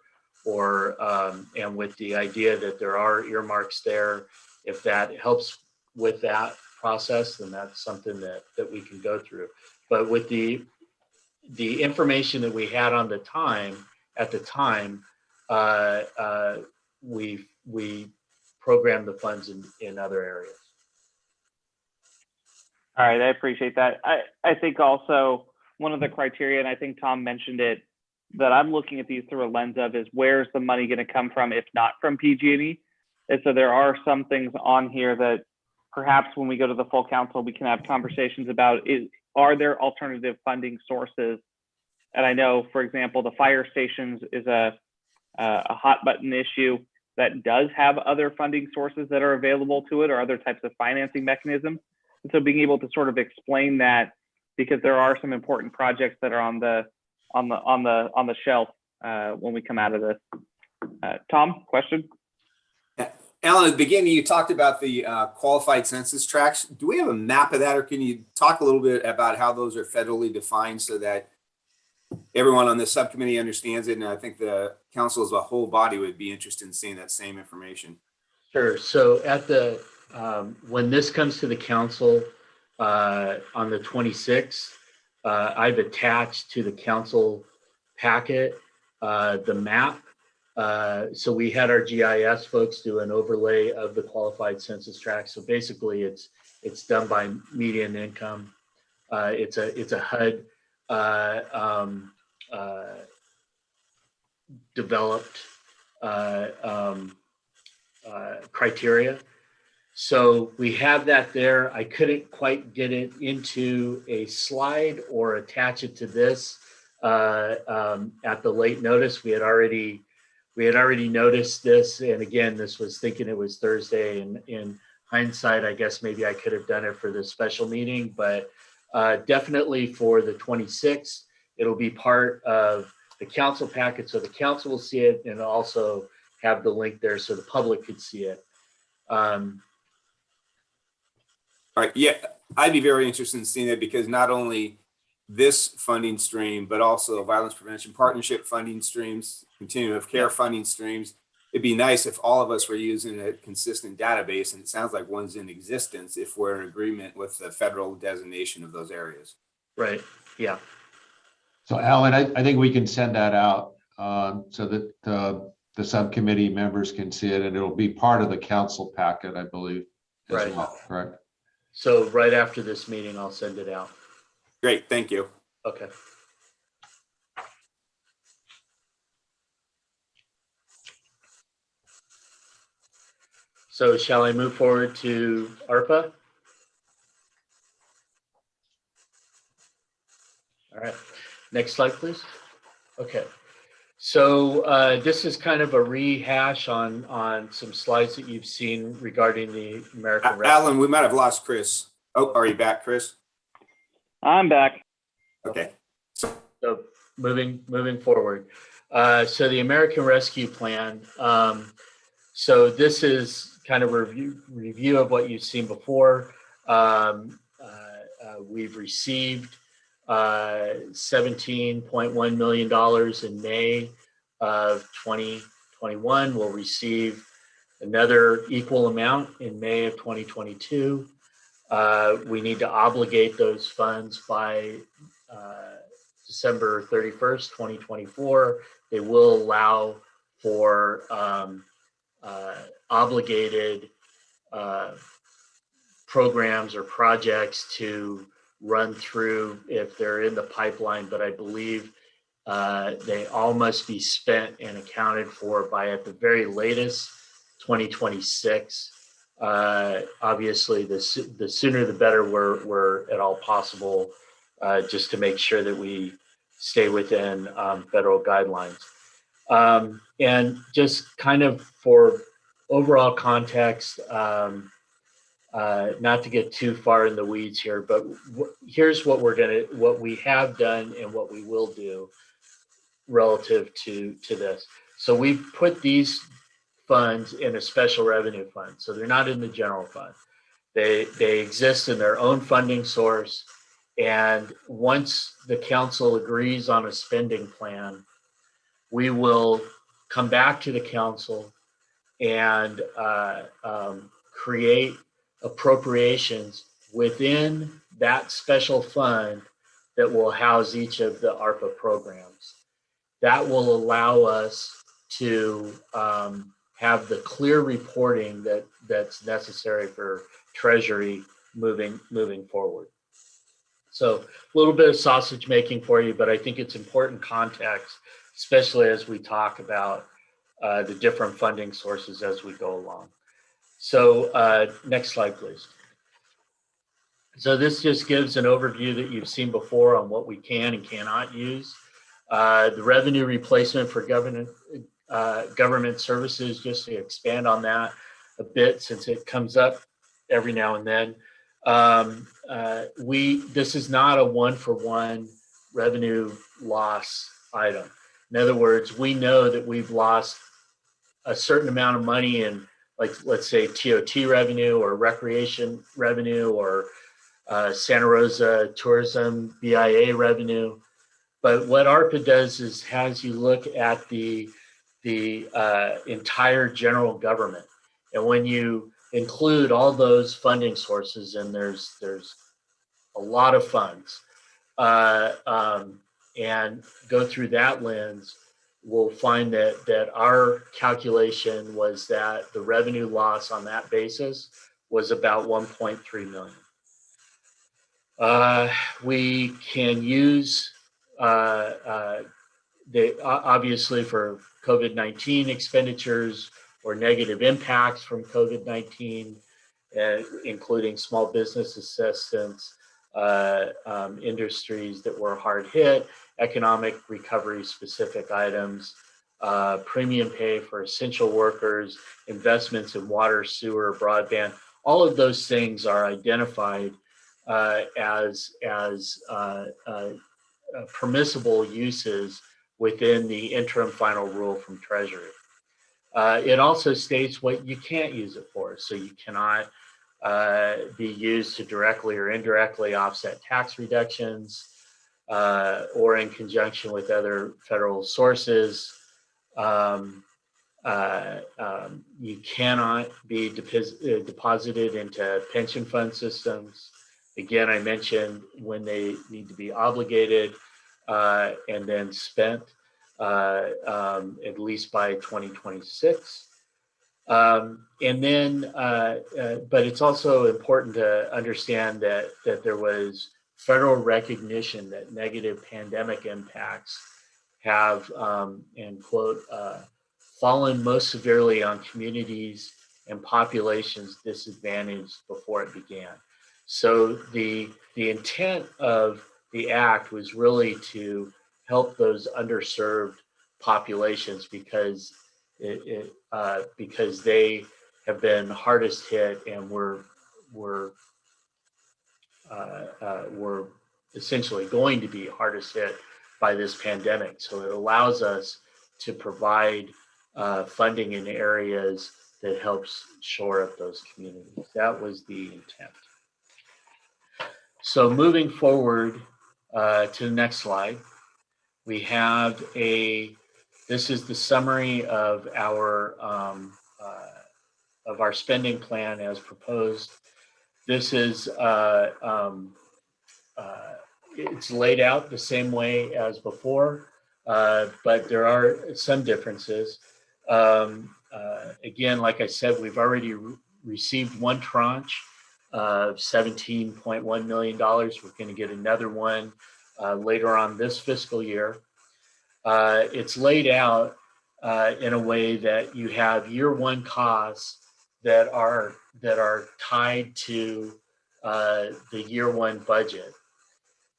[SPEAKER 6] and with the idea that there are earmarks there, if that helps with that process, then that's something that we can go through. But with the information that we had at the time, we programmed the funds in other areas.
[SPEAKER 3] All right, I appreciate that. I think also one of the criteria, and I think Tom mentioned it, that I'm looking at these through a lens of is, where's the money going to come from if not from PG&E? And so there are some things on here that perhaps when we go to the full council, we can have conversations about, are there alternative funding sources? And I know, for example, the fire stations is a hot button issue that does have other funding sources that are available to it, or other types of financing mechanisms. And so being able to sort of explain that, because there are some important projects that are on the shelf when we come out of this. Tom, question?
[SPEAKER 4] Alan, at the beginning, you talked about the qualified census tracts. Do we have a map of that, or can you talk a little bit about how those are federally defined so that everyone on the subcommittee understands it? And I think the council as a whole body would be interested in seeing that same information.
[SPEAKER 6] Sure. So at the when this comes to the council on the 26th, I've attached to the council packet the map. So we had our GIS folks do an overlay of the qualified census tract. So basically it's done by median income. It's a HUD developed criteria. So we have that there. I couldn't quite get it into a slide or attach it to this at the late notice. We had already noticed this, and again, this was thinking it was Thursday. And in hindsight, I guess maybe I could have done it for this special meeting, but definitely for the 26th, it'll be part of the council packet, so the council will see it, and also have the link there so the public could see it.
[SPEAKER 4] All right, yeah, I'd be very interested in seeing it because not only this funding stream, but also violence prevention partnership funding streams, continuum of care funding streams. It'd be nice if all of us were using a consistent database, and it sounds like one's in existence if we're in agreement with the federal designation of those areas.
[SPEAKER 6] Right, yeah.
[SPEAKER 5] So Alan, I think we can send that out so that the subcommittee members can see it, and it'll be part of the council packet, I believe, as
[SPEAKER 6] Right.
[SPEAKER 5] well, correct?
[SPEAKER 6] So right after this meeting, I'll send it out.
[SPEAKER 4] Great, thank you.
[SPEAKER 6] Okay. So shall I move forward to ARPA? All right, next slide, please. Okay, so this is kind of a rehash on some slides that you've seen regarding the American Rescue.
[SPEAKER 4] Alan, we might have lost Chris. Oh, are you back, Chris?
[SPEAKER 3] I'm back.
[SPEAKER 4] Okay.
[SPEAKER 6] So moving forward. So the American Rescue Plan. So this is kind of a review of what you've seen before. We've received $17.1 million in May of 2021. We'll receive another equal amount in May of 2022. We need to obligate those funds by December 31st, 2024. They will allow for obligated programs or projects to run through if they're in the pipeline, but I believe they all must be spent and accounted for by at the very latest 2026. Obviously, the sooner the better we're at all possible, just to make sure that we stay within federal guidelines. And just kind of for overall context, not to get too far in the weeds here, but here's what we have done and what we will do relative to this. So we've put these funds in a special revenue fund. So they're not in the general fund. They exist in their own funding source. And once the council agrees on a spending plan, we will come back to the council and create appropriations within that special fund that will house each of the ARPA programs. That will allow us to have the clear reporting that's necessary for Treasury moving forward. So a little bit of sausage making for you, but I think it's important context, especially as we talk about the different funding sources as we go along. So next slide, please. So this just gives an overview that you've seen before on what we can and cannot use. The revenue replacement for government services, just to expand on that a bit since it comes up every now and then. This is not a one-for-one revenue loss item. In other words, we know that we've lost a certain amount of money in, like, let's say TOT revenue or recreation revenue or Santa Rosa tourism BIA revenue. But what ARPA does is has you look at the entire general government. And when you include all those funding sources, and there's a lot of funds, and go through that lens, we'll find that our calculation was that the revenue loss on that basis was about 1.3 million. We can use obviously for COVID-19 expenditures or negative impacts from COVID-19, including small business assistance, industries that were hard hit, economic recovery specific items, premium pay for essential workers, investments in water, sewer, broadband. All of those things are identified as permissible uses within the interim final rule from Treasury. It also states what you can't use it for. So you cannot be used to directly or indirectly offset tax reductions or in conjunction with other federal sources. You cannot be deposited into pension fund systems. Again, I mentioned when they need to be obligated and then spent at least by 2026. And then, but it's also important to understand that there was federal recognition that negative pandemic impacts have, and quote, fallen most severely on communities and populations disadvantaged before it began. So the intent of the act was really to help those underserved populations because because they have been hardest hit and were essentially going to be hardest hit by this pandemic. So it allows us to provide funding in areas that helps shore up those communities. That was the intent. So moving forward to the next slide, we have this is the summary of our spending plan as proposed. This is it's laid out the same way as before, but there are some differences. Again, like I said, we've already received one tranche of $17.1 million. We're going to get another one later on this fiscal year. It's laid out in a way that you have year one costs that are tied to the year one budget.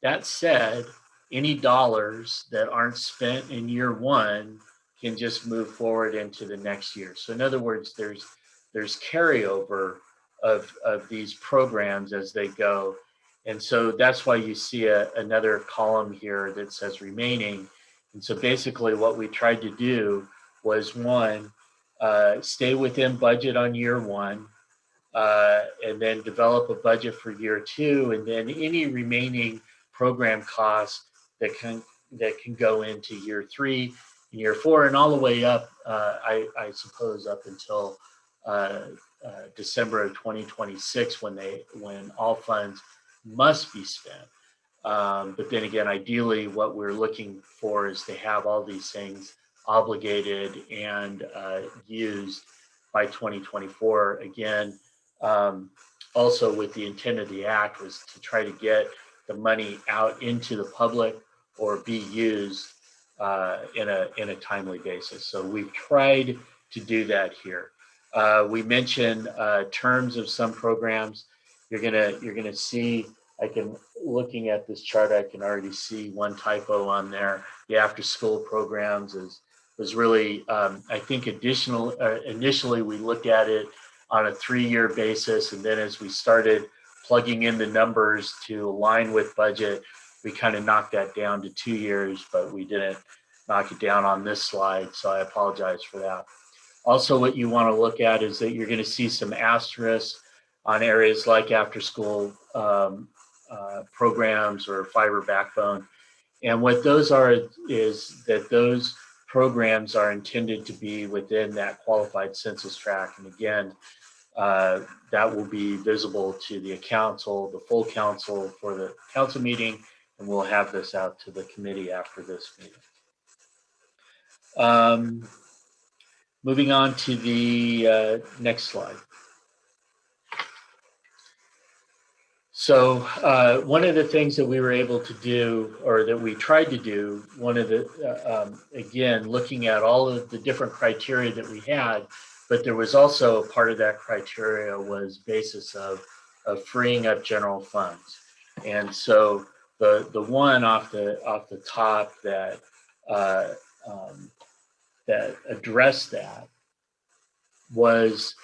[SPEAKER 6] That said, any dollars that aren't spent in year one can just move forward into the next year. So in other words, there's carryover of these programs as they go. And so that's why you see another column here that says remaining. And so basically what we tried to do was one, stay within budget on year one, and then develop a budget for year two, and then any remaining program costs that can go into year three and year four, and all the way up, I suppose, up until December of 2026 when all funds must be spent. But then again, ideally, what we're looking for is to have all these things obligated and used by 2024. Again, also with the intent of the act was to try to get the money out into the public or be used in a timely basis. So we've tried to do that here. We mentioned terms of some programs. You're gonna see. Looking at this chart, I can already see one typo on there. The after-school programs was really, I think, initially we looked at it on a 3-year basis, and then as we started plugging in the numbers to align with budget, we kind of knocked that down to 2 years, but we didn't knock it down on this slide, so I apologize for that. Also, what you want to look at is that you're going to see some asterisks on areas like after-school programs or fiber backbone. And what those are is that those programs are intended to be within that qualified census tract. And again, that will be visible to the council, the full council for the council meeting, and we'll have this out to the committee after this meeting. Moving on to the next slide. So one of the things that we were able to do, or that we tried to do, one of the, again, looking at all of the different criteria that we had, but there was also part of that criteria was basis of freeing up general funds. And so the one off the top that that addressed that was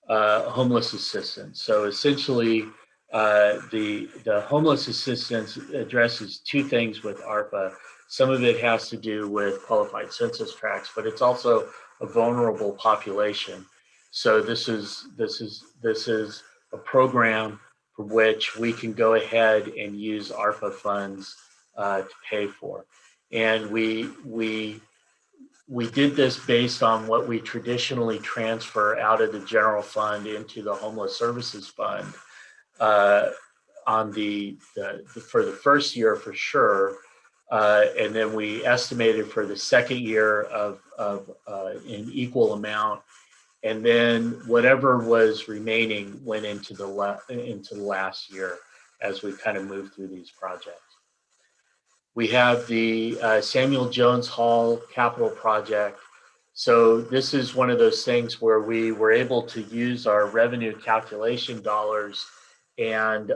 [SPEAKER 6] homeless assistance. So essentially, the homeless assistance addresses two things with ARPA. Some of it has to do with qualified census tracts, but it's also a vulnerable population. So this is a program for which we can go ahead and use ARPA funds to pay for. And we did this based on what we traditionally transfer out of the general fund into the homeless services fund on for the first year for sure, and then we estimated for the second year of an equal amount, and then whatever was remaining went into the last year as we kind of moved through these projects. We have the Samuel Jones Hall capital project. So this is one of those things where we were able to use our revenue calculation dollars and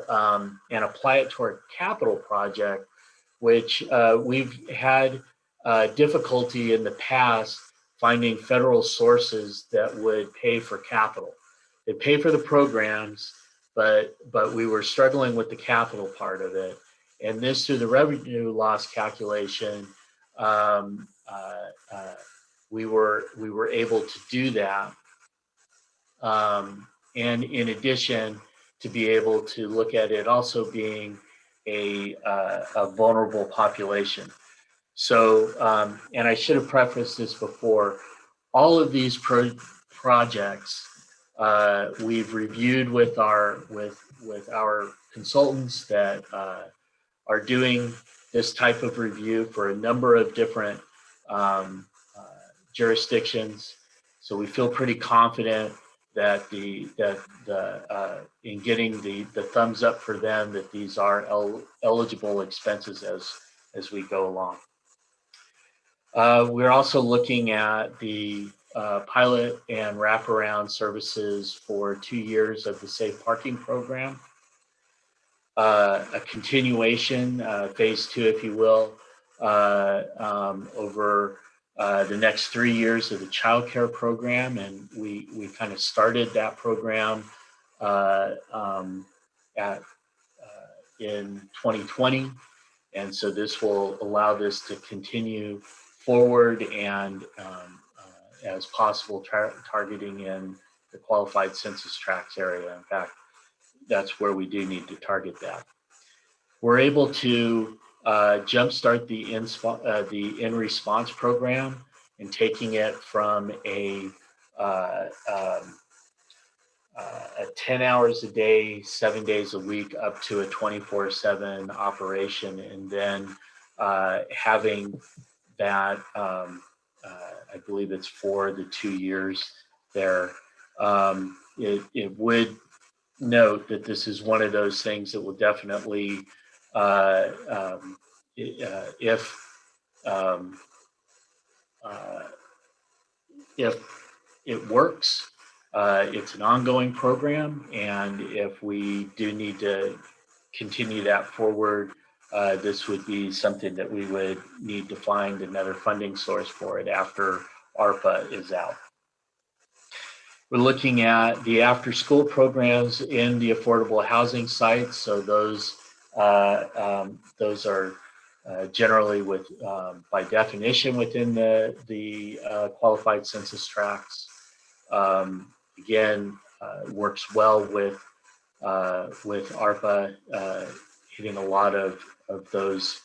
[SPEAKER 6] apply it to our capital project, which we've had difficulty in the past finding federal sources that would pay for capital. They pay for the programs, but we were struggling with the capital part of it. And this, through the revenue loss calculation, we were able to do that. And in addition, to be able to look at it also being a vulnerable population. So, and I should have prefaced this before, all of these projects we've reviewed with our consultants that are doing this type of review for a number of different jurisdictions. So we feel pretty confident that in getting the thumbs up for them that these are eligible expenses as we go along. We're also looking at the pilot and wraparound services for 2 years of the Safe Parking Program. A continuation, phase 2, if you will, over the next 3 years of the child care program. And we kind of started that program in 2020. And so this will allow this to continue forward and as possible targeting in the qualified census tracts area. In fact, that's where we do need to target that. We're able to jumpstart the in response program and taking it from a 10 hours a day, 7 days a week, up to a 24/7 operation, and then having that, I believe it's for the 2 years there. It would note that this is one of those things that will definitely, if it works, it's an ongoing program, and if we do need to continue that forward, this would be something that we would need to find another funding source for it after ARPA is out. We're looking at the after-school programs in the affordable housing sites. So those are generally by definition within the qualified census tracts. Again, works well with ARPA, hitting a lot of those,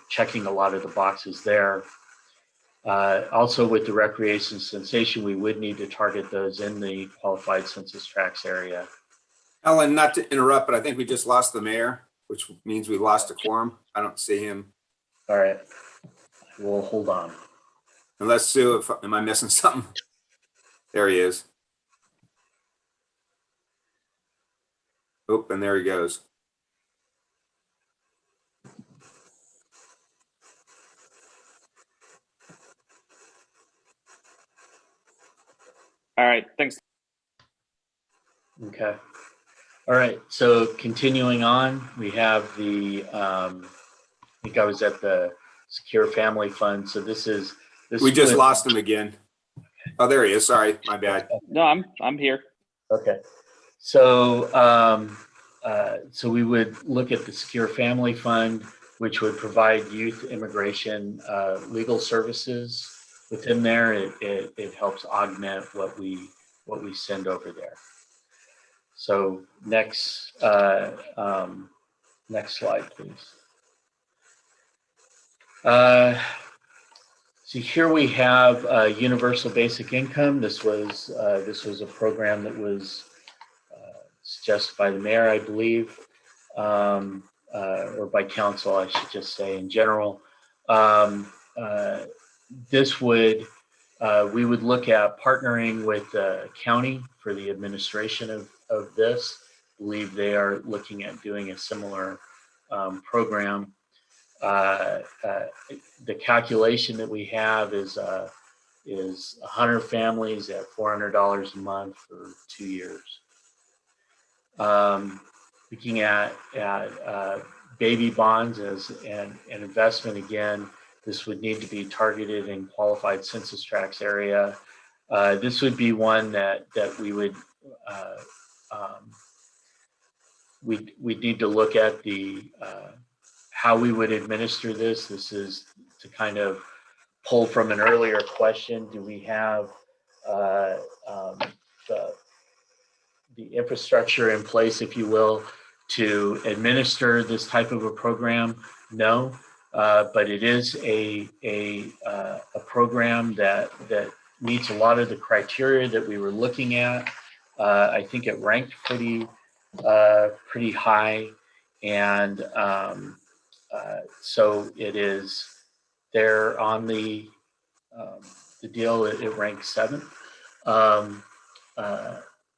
[SPEAKER 6] checking a lot of the boxes there. Also with the recreation sensation, we would need to target those in the qualified census tracts area.
[SPEAKER 4] Ellen, not to interrupt, but I think we just lost the mayor, which means we lost a quorum. I don't see him.
[SPEAKER 6] All right, we'll hold on.
[SPEAKER 4] Unless Sue, am I missing something? There he is. Oh, and there he goes.
[SPEAKER 3] All right, thanks.
[SPEAKER 6] Okay. All right. So continuing on, we have the, I think I was at the Secure Family Fund. So this is.
[SPEAKER 4] We just lost him again. Oh, there he is. Sorry, my bad.
[SPEAKER 3] No, I'm here.
[SPEAKER 6] Okay. So, so we would look at the Secure Family Fund, which would provide youth immigration legal services within there. It helps augment what we send over there. So next slide, please. So here we have universal basic income. This was a program that was suggested by the mayor, I believe, or by council, I should just say in general. This would, we would look at partnering with the county for the administration of this. I believe they are looking at doing a similar program. The calculation that we have is 100 families at $400 a month for 2 years. Looking at baby bonds as an investment, again, this would need to be targeted in qualified census tracts area. This would be one that we would we'd need to look at the how we would administer this. This is to kind of pull from an earlier question. Do we have the infrastructure in place, if you will, to administer this type of a program? No, but it is a program that meets a lot of the criteria that we were looking at. I think it ranked pretty high, and so it is there on the deal. It ranked 7th.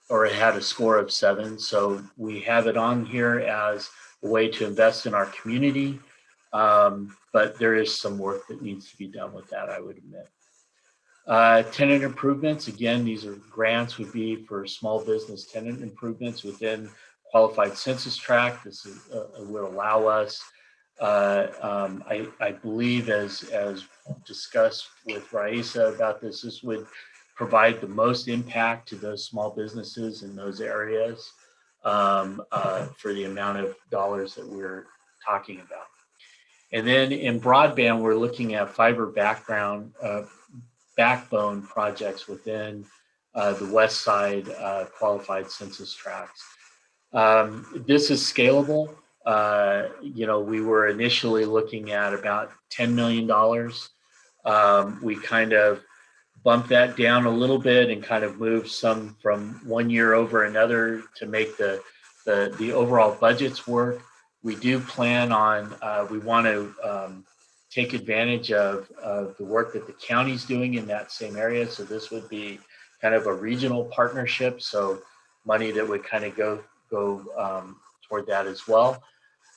[SPEAKER 6] Or it had a score of 7. So we have it on here as a way to invest in our community. But there is some work that needs to be done with that, I would admit. Tenant improvements, again, these are grants, would be for small business tenant improvements within qualified census tract. This is, would allow us, I believe, as discussed with Raisa about this, this would provide the most impact to those small businesses in those areas for the amount of dollars that we're talking about. And then in broadband, we're looking at fiber backbone projects within the west side qualified census tracts. This is scalable. You know, we were initially looking at about $10 million. We kind of bump that down a little bit and kind of move some from one year over another to make the overall budgets work. We do plan on, we want to take advantage of the work that the county's doing in that same area. So this would be kind of a regional partnership. So money that would kind of go toward that as well.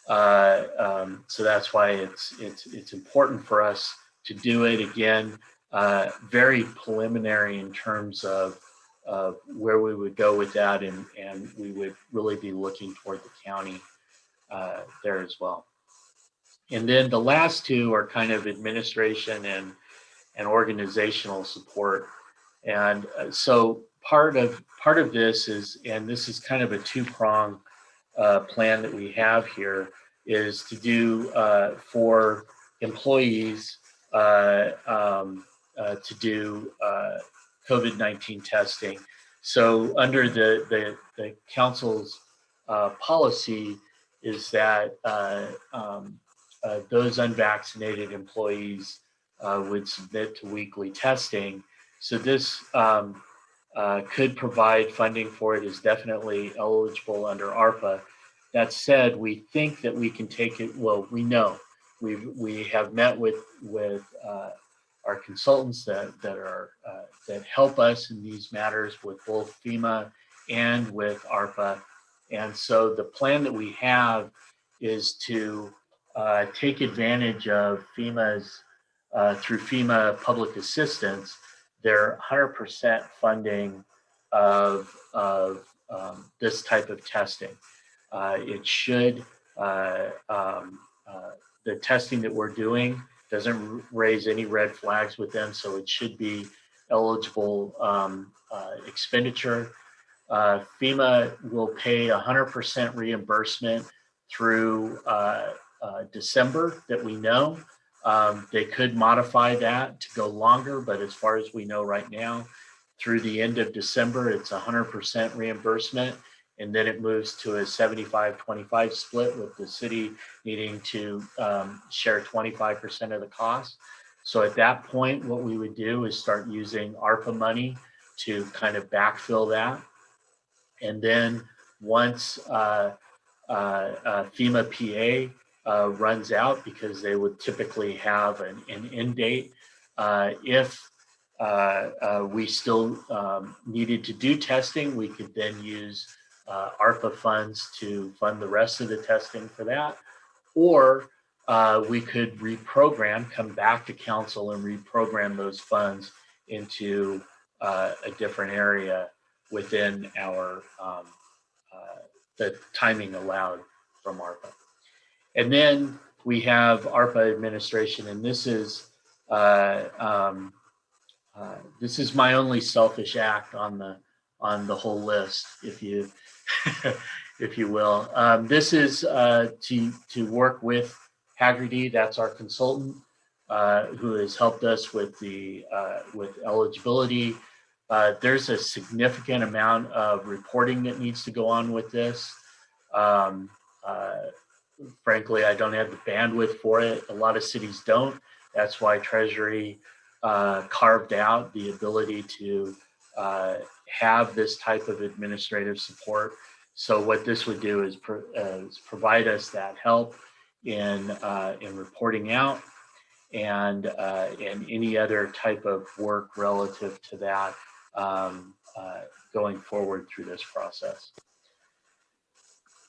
[SPEAKER 6] So that's why it's important for us to do it. Again, very preliminary in terms of where we would go with that, and we would really be looking toward the county there as well. And then the last two are kind of administration and organizational support. And so part of this is, and this is kind of a two-prong plan that we have here, is to do for employees to do COVID-19 testing. So under the council's policy is that those unvaccinated employees would submit to weekly testing. So this could provide funding for it, is definitely eligible under ARPA. That said, we think that we can take it, well, we know. We have met with consultants that help us in these matters with both FEMA and with ARPA. And so the plan that we have is to take advantage of FEMA's through FEMA public assistance, their 100% funding of this type of testing. It should, the testing that we're doing doesn't raise any red flags with them, so it should be eligible expenditure. FEMA will pay 100% reimbursement through December that we know. They could modify that to go longer, but as far as we know right now, through the end of December, it's 100% reimbursement. And then it moves to a 75-25 split, with the city needing to share 25% of the cost. So at that point, what we would do is start using ARPA money to kind of backfill that. And then once FEMA PA runs out, because they would typically have an end date, if we still needed to do testing, we could then use ARPA funds to fund the rest of the testing for that. Or we could reprogram, come back to council and reprogram those funds into a different area within our the timing allowed from ARPA. And then we have Arpa Administration, and this is my only selfish act on the whole list, if you if you will. This is to work with Haggerty. That's our consultant who has helped us with the with eligibility. There's a significant amount of reporting that needs to go on with this. Frankly, I don't have the bandwidth for it. A lot of cities don't. That's why Treasury carved out the ability to have this type of administrative support. So what this would do is provide us that help in reporting out and any other type of work relative to that going forward through this process.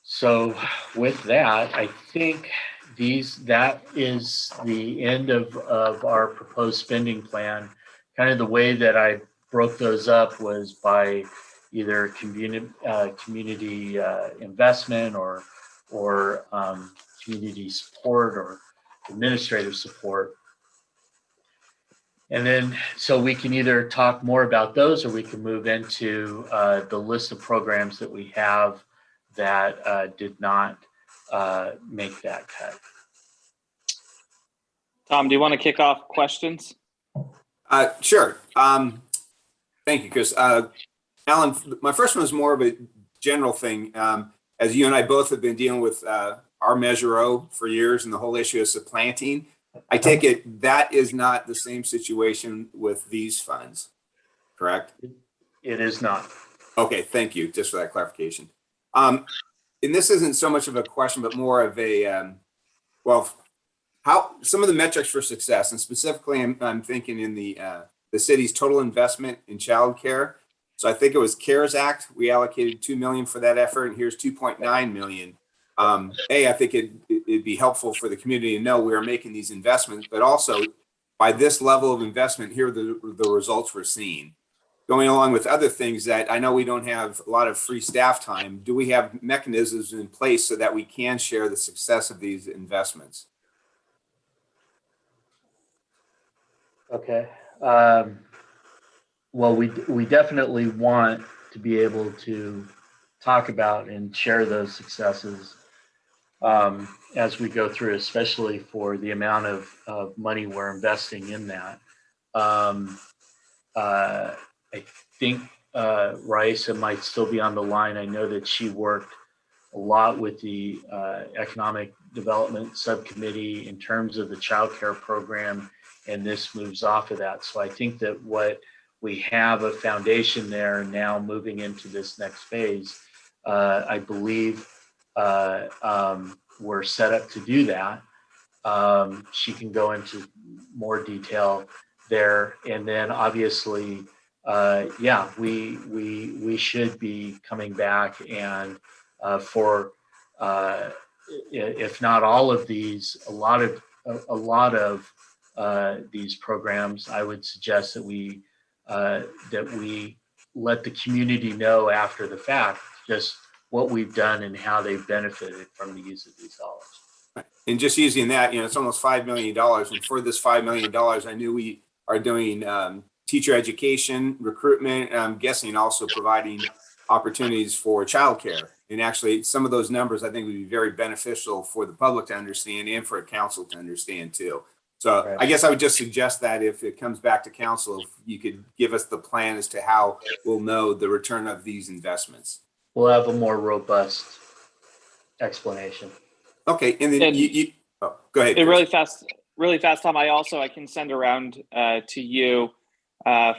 [SPEAKER 6] So with that, I think that is the end of our proposed spending plan. Kind of the way that I broke those up was by either community investment or community support or administrative support. And then, so we can either talk more about those, or we can move into the list of programs that we have that did not make that cut.
[SPEAKER 3] Tom, do you want to kick off questions?
[SPEAKER 4] Sure. Thank you, Chris. Alan, my first one is more of a general thing. As you and I both have been dealing with our Measure O for years and the whole issue of supplanting, I take it that is not the same situation with these funds, correct?
[SPEAKER 6] It is not.
[SPEAKER 4] Okay, thank you, just for that clarification. And this isn't so much of a question, but more of a, well, how some of the metrics for success, and specifically I'm thinking in the city's total investment in childcare. So I think it was CARES Act. We allocated $2 million for that effort, and here's $2.9 million. I think it'd be helpful for the community to know we are making these investments, but also by this level of investment, here are the results we're seeing. Going along with other things that I know we don't have a lot of free staff time, do we have mechanisms in place so that we can share the success of these investments?
[SPEAKER 6] Okay. Well, we definitely want to be able to talk about and share those successes as we go through, especially for the amount of money we're investing in that. I think Raisa might still be on the line. I know that she worked a lot with the Economic Development Subcommittee in terms of the child care program, and this moves off of that. So I think that what we have a foundation there, and now moving into this next phase, I believe we're set up to do that. She can go into more detail there. And then obviously, yeah, we should be coming back and for if not all of these, a lot of these programs, I would suggest that we let the community know after the fact just what we've done and how they've benefited from the use of these dollars.
[SPEAKER 4] And just using that, it's almost $5 million. And for this $5 million, I knew we are doing teacher education, recruitment, and I'm guessing also providing opportunities for childcare. And actually, some of those numbers I think would be very beneficial for the public to understand and for a council to understand too. So
[SPEAKER 6] Right.
[SPEAKER 4] I guess I would just suggest that if it comes back to council, if you could give us the plan as to how we'll know the return of these investments.
[SPEAKER 6] We'll have a more robust explanation.
[SPEAKER 4] Okay, and then
[SPEAKER 3] And
[SPEAKER 4] you go ahead.
[SPEAKER 3] And
[SPEAKER 4] Chris.
[SPEAKER 3] really fast, Tom, I can send around to you.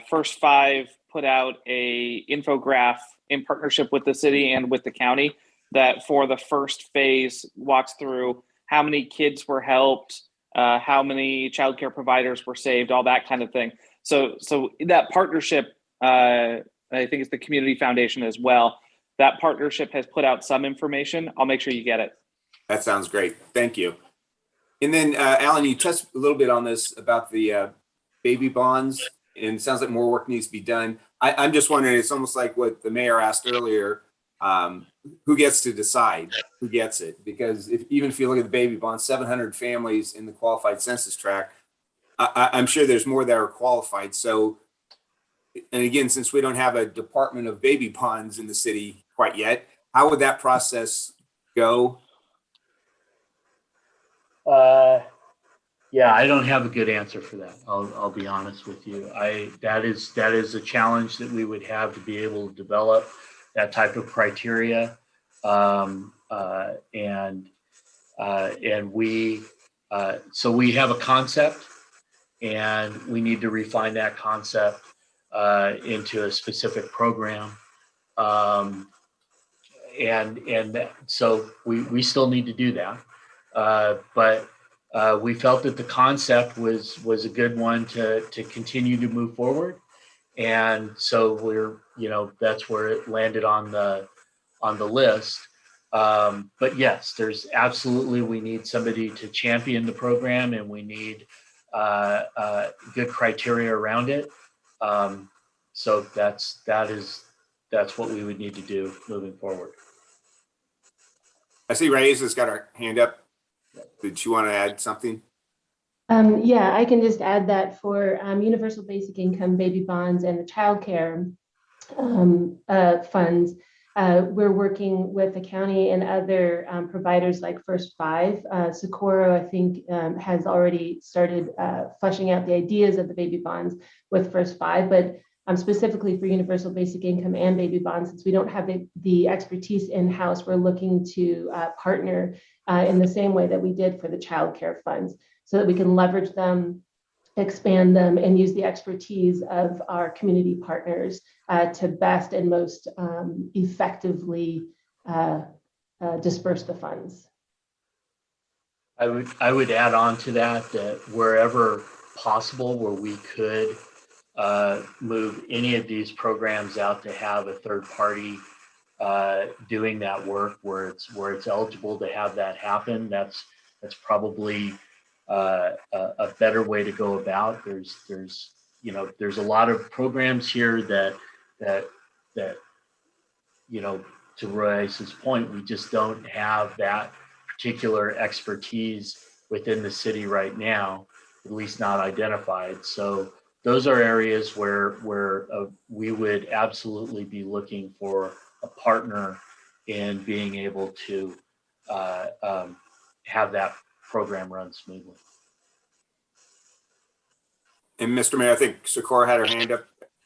[SPEAKER 3] First Five put out a infograph in partnership with the city and with the county that for the first phase walks through how many kids were helped, how many childcare providers were saved, all that kind of thing. So that partnership, I think it's the Community Foundation as well. That partnership has put out some information. I'll make sure you get it.
[SPEAKER 4] That sounds great. Thank you. And then, Alan, you touched a little bit on this about the baby bonds, and it sounds like more work needs to be done. I'm just wondering, it's almost like what the mayor asked earlier, who gets to decide who gets it? Because even if you look at the baby bonds, 700 families in the qualified census tract, I'm sure there's more that are qualified. So, and again, since we don't have a department of baby bonds in the city quite yet, how would that process go?
[SPEAKER 6] Yeah, I don't have a good answer for that. I'll be honest with you. That is a challenge that we would have to be able to develop that type of criteria. And we have a concept, and we need to refine that concept into a specific program. So we still need to do that. But we felt that the concept was a good one to continue to move forward. And so that's where it landed on the list. But yes, there's absolutely, we need somebody to champion the program, and we need good criteria around it. So that's what we would need to do moving forward.
[SPEAKER 4] I see Reyes has got her hand up. Did you want to add something?
[SPEAKER 10] Yeah, I can just add that for universal basic income, baby bonds, and the childcare funds, we're working with the county and other providers like First Five. Socorro, I think, has already started fleshing out the ideas of the baby bonds with First Five, but specifically for universal basic income and baby bonds, since we don't have the expertise in-house, we're looking to partner in the same way that we did for the childcare funds, so that we can leverage them, expand them, and use the expertise of our community partners to best and most effectively disperse the funds.
[SPEAKER 6] I would add on to that wherever possible, where we could move any of these programs out to have a third party doing that work, where it's eligible to have that happen. That's probably a better way to go about. There's a lot of programs here that to Royce's point, we just don't have that particular expertise within the city right now, at least not identified. So those are areas where we would absolutely be looking for a partner in being able to have that program run smoothly.
[SPEAKER 4] And Mr. Mayor, I think Socorro had her hand up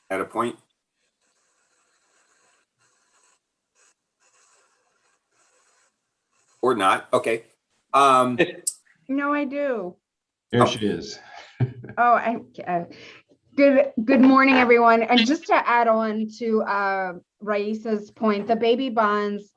[SPEAKER 4] at a point. Or not. Okay.
[SPEAKER 12] No, I do.
[SPEAKER 5] There she is.
[SPEAKER 12] Good morning, everyone. And just to add on to Raisa's point, the baby bonds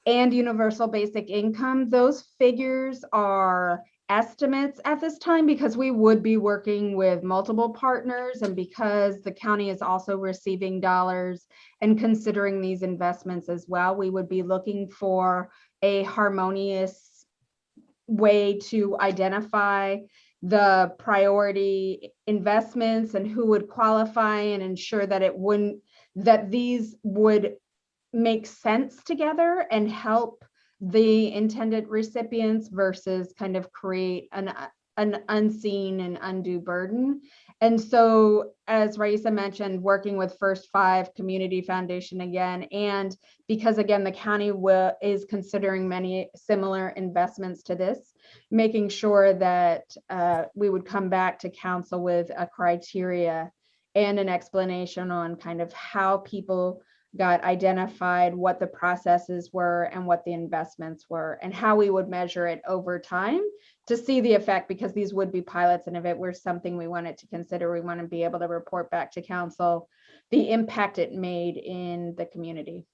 [SPEAKER 12] and universal basic income, those figures are estimates at this time because we would be working with multiple partners, and because the county is also receiving dollars and considering these investments as well, we would be looking for a harmonious way to identify the priority investments and who would qualify, and ensure that these would make sense together and help the intended recipients versus kind of create an unseen and undue burden. And so, as Raisa mentioned, working with First Five Community Foundation again, and because again, the county is considering many similar investments to this, making sure that we would come back to council with a criteria and an explanation on kind of how people got identified, what the processes were and what the investments were, and how we would measure it over time to see the effect, because these would be pilots. And if it were something we wanted to consider, we want to be able to report back to council the impact it made in the community.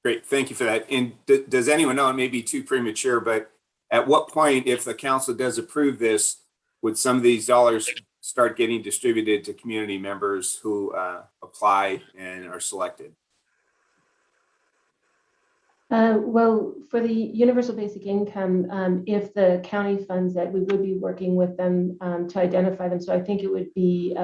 [SPEAKER 4] Great, thank you for that. And does anyone know, it may be too premature, but at what point, if the council does approve this, would some of these dollars start getting distributed to community members who apply and are selected?
[SPEAKER 10] Well, for the universal basic income, if the county funds that, we would be working with them to identify them. So I think it would be,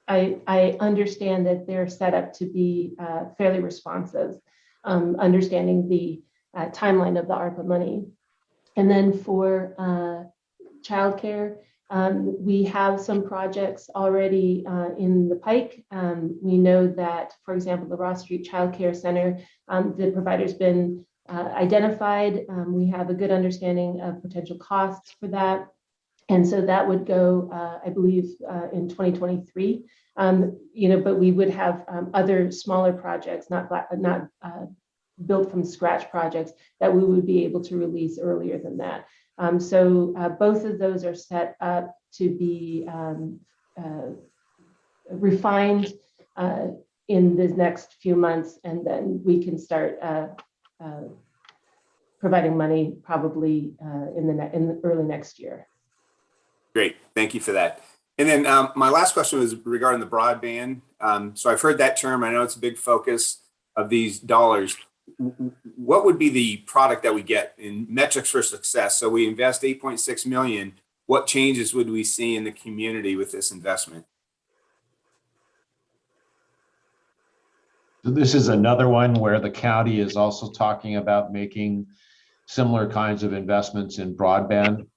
[SPEAKER 10] I understand that they're set up to be fairly responsive, understanding the timeline of the ARPA money. And then for childcare, we have some projects already in the pike. We know that, for example, the Ross Street Child Care Center, the provider's been identified. We have a good understanding of potential costs for that. And so that would go, I believe, in 2023. But we would have other smaller projects, not built from scratch projects, that we would be able to release earlier than that. So both of those are set up to be refined in the next few months, and then we can start providing money probably in the early next year.
[SPEAKER 4] Great, thank you for that. And then my last question was regarding the broadband. So I've heard that term. I know it's a big focus of these dollars. What would be the product that we get in metrics for success? So we invest 8.6 million. What changes would we see in the community with this investment?
[SPEAKER 5] So this is another one where the county is also talking about making similar kinds of investments in broadband.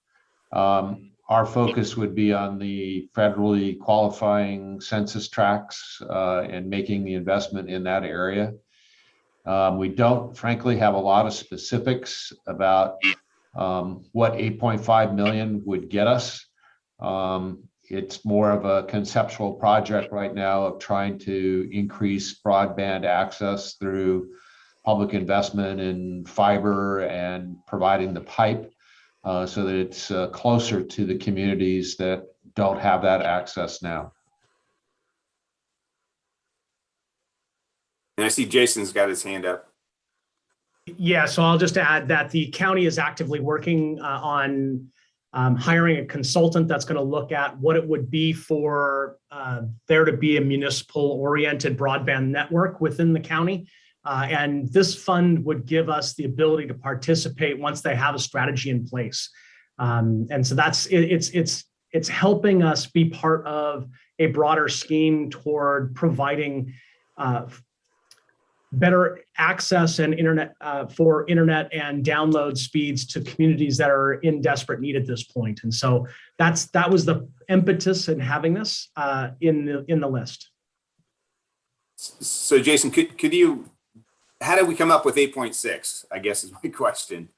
[SPEAKER 5] Our focus would be on the federally qualifying census tracts and making the investment in that area. We don't, frankly, have a lot of specifics about what 8.5 million would get us. It's more of a conceptual project right now of trying to increase broadband access through public investment in fiber and providing the pipe so that it's closer to the communities that don't have that access now.
[SPEAKER 4] And I see Jason's got his hand up.
[SPEAKER 8] Yeah, so I'll just add that the county is actively working on hiring a consultant that's going to look at what it would be for there to be a municipal-oriented broadband network within the county. And this fund would give us the ability to participate once they have a strategy in place. And so that's it's helping us be part of a broader scheme toward providing better access and internet for internet and download speeds to communities that are in desperate need at this point. And so that was the impetus in having this in the list.
[SPEAKER 4] So Jason, could you, how did we come up with 8.6? I guess is my question.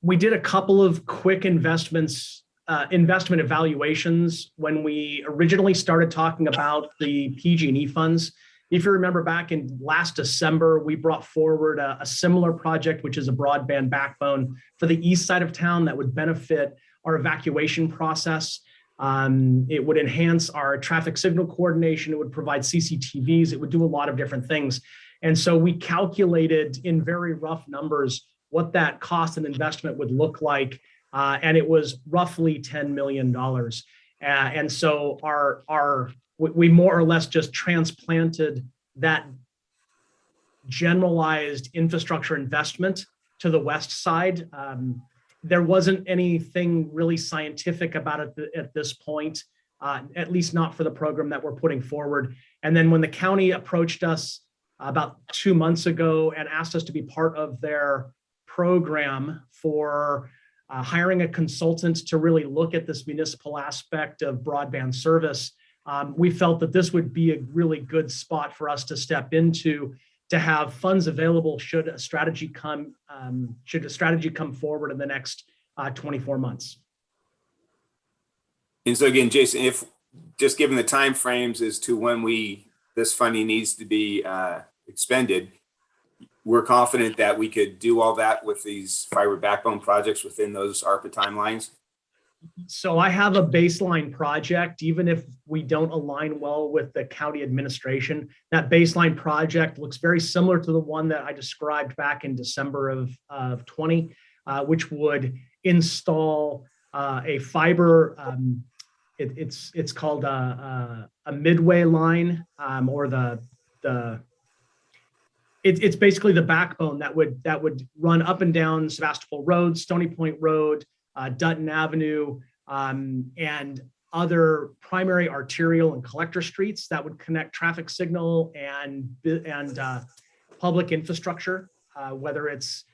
[SPEAKER 8] We did a couple of quick investment evaluations when we originally started talking about the PG&E funds. If you remember back in last December, we brought forward a similar project, which is a broadband backbone for the east side of town that would benefit our evacuation process. It would enhance our traffic signal coordination. It would provide CCTVs. It would do a lot of different things. And so we calculated in very rough numbers what that cost and investment would look like. And it was roughly $10 million. And so we more or less just transplanted that generalized infrastructure investment to the west side. There wasn't anything really scientific about it at this point, at least not for the program that we're putting forward. And then when the county approached us about 2 months ago and asked us to be part of their program for hiring a consultant to really look at this municipal aspect of broadband service, we felt that this would be a really good spot for us to step into, to have funds available should a strategy come forward in the next 24 months.
[SPEAKER 4] And so again, Jason, if just given the timeframes as to when this funding needs to be expended, we're confident that we could do all that with these fiber backbone projects within those ARPA timelines.
[SPEAKER 8] So I have a baseline project, even if we don't align well with the county administration. That baseline project looks very similar to the one that I described back in December of 20, which would install a fiber. It's called a midway line, or it's basically the backbone that would run up and down Sebastopol Road, Stony Point Road, Dutton Avenue, and other primary arterial and collector streets that would connect traffic signal and public infrastructure, whether it's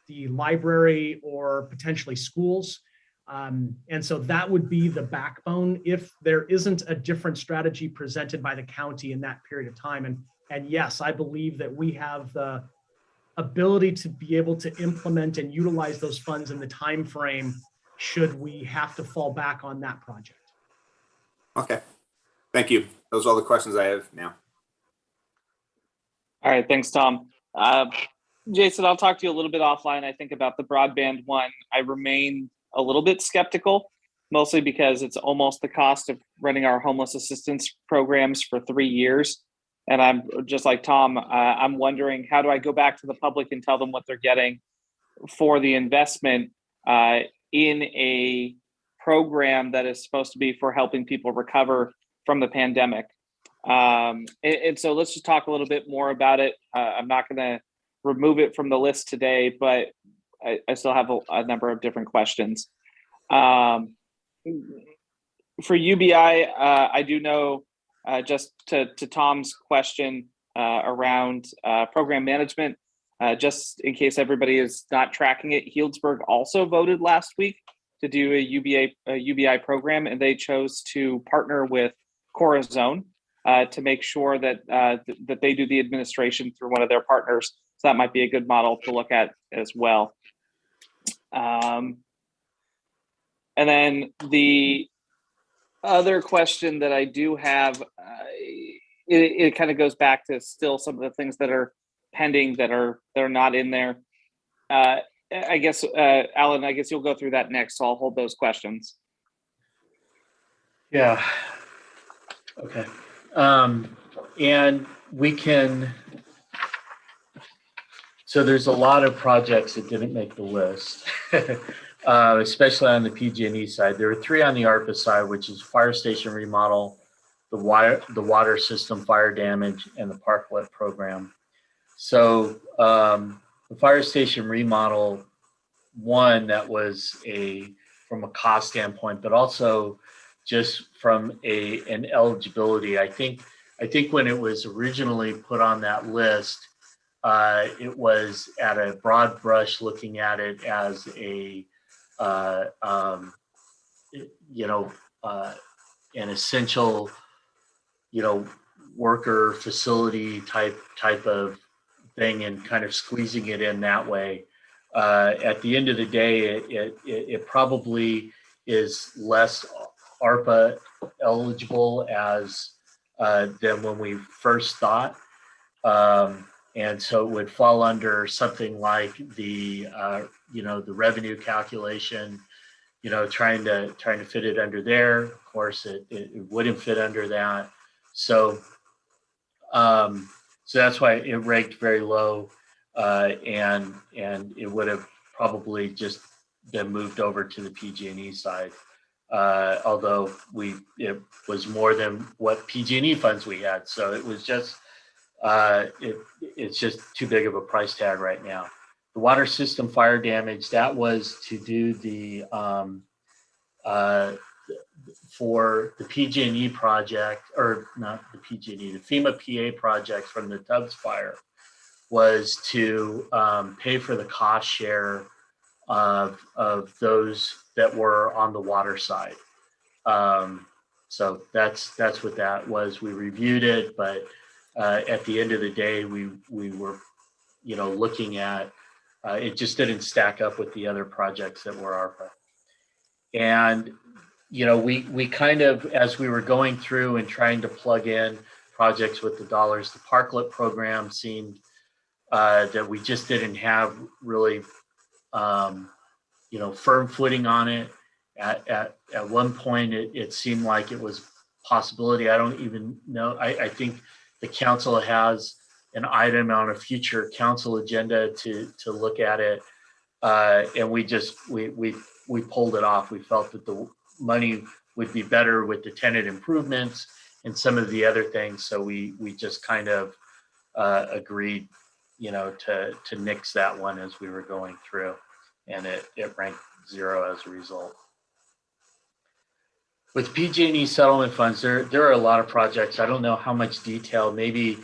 [SPEAKER 8] the library or potentially schools. And so that would be the backbone if there isn't a different strategy presented by the county in that period of time. And yes, I believe that we have the ability to be able to implement and utilize those funds in the time frame should we have to fall back on that project.
[SPEAKER 4] Okay, thank you. Those are all the questions I have now.
[SPEAKER 3] All right, thanks, Tom. Jason, I'll talk to you a little bit offline, I think, about the broadband one. I remain a little bit skeptical, mostly because it's almost the cost of running our homeless assistance programs for 3 years. And I'm just like Tom, I'm wondering, how do I go back to the public and tell them what they're getting for the investment in a program that is supposed to be for helping people recover from the pandemic? And so let's just talk a little bit more about it. I'm not going to remove it from the list today, but I still have a number of different questions. For UBI, I do know, just to Tom's question around program management, just in case everybody is not tracking it, Healdsburg also voted last week to do a UBI program, and they chose to partner with Corazon to make sure that that they do the administration through one of their partners. So that might be a good model to look at as well. And then the other question that I do have, it kind of goes back to still some of the things that are pending that are not in there. I guess, Alan, I guess you'll go through that next, so I'll hold those questions.
[SPEAKER 6] Yeah. Okay. And we can, so there's a lot of projects that didn't make the list, especially on the PG&E side. There are 3 on the ARPA side, which is fire station remodel, the water system fire damage, and the parklet program. So the fire station remodel, one, that was from a cost standpoint, but also just from an eligibility. I think when it was originally put on that list, it was at a broad brush looking at it as an essential, worker facility type of thing, and kind of squeezing it in that way. At the end of the day, it probably is less ARPA eligible than when we first thought. And so it would fall under something like the revenue calculation, trying to fit it under there. Of course, it wouldn't fit under that. So So that's why it ranked very low, and it would have probably just been moved over to the PG&E side. Although it was more than what PG&E funds we had, so it was just it's just too big of a price tag right now. The water system fire damage, that was to do the for the PG&E project, or not the PG&E, the FEMA PA project from the Tubbs fire, was to pay for the cost share of those that were on the water side. So that's what that was. We reviewed it, but at the end of the day, we were, looking at it just didn't stack up with the other projects that were ARPA. And we kind of, as we were going through and trying to plug in projects with the dollars, the Parklet program seemed that we just didn't have really, firm footing on it. At one point, it seemed like it was a possibility. I don't even know. I think the council has an item on a future council agenda to look at it, and we pulled it off. We felt that the money would be better with the tenant improvements and some of the other things, so we just kind of agreed, to nix that one as we were going through, and it ranked 0 as a result. With PG&E settlement funds, there are a lot of projects. I don't know how much detail. Maybe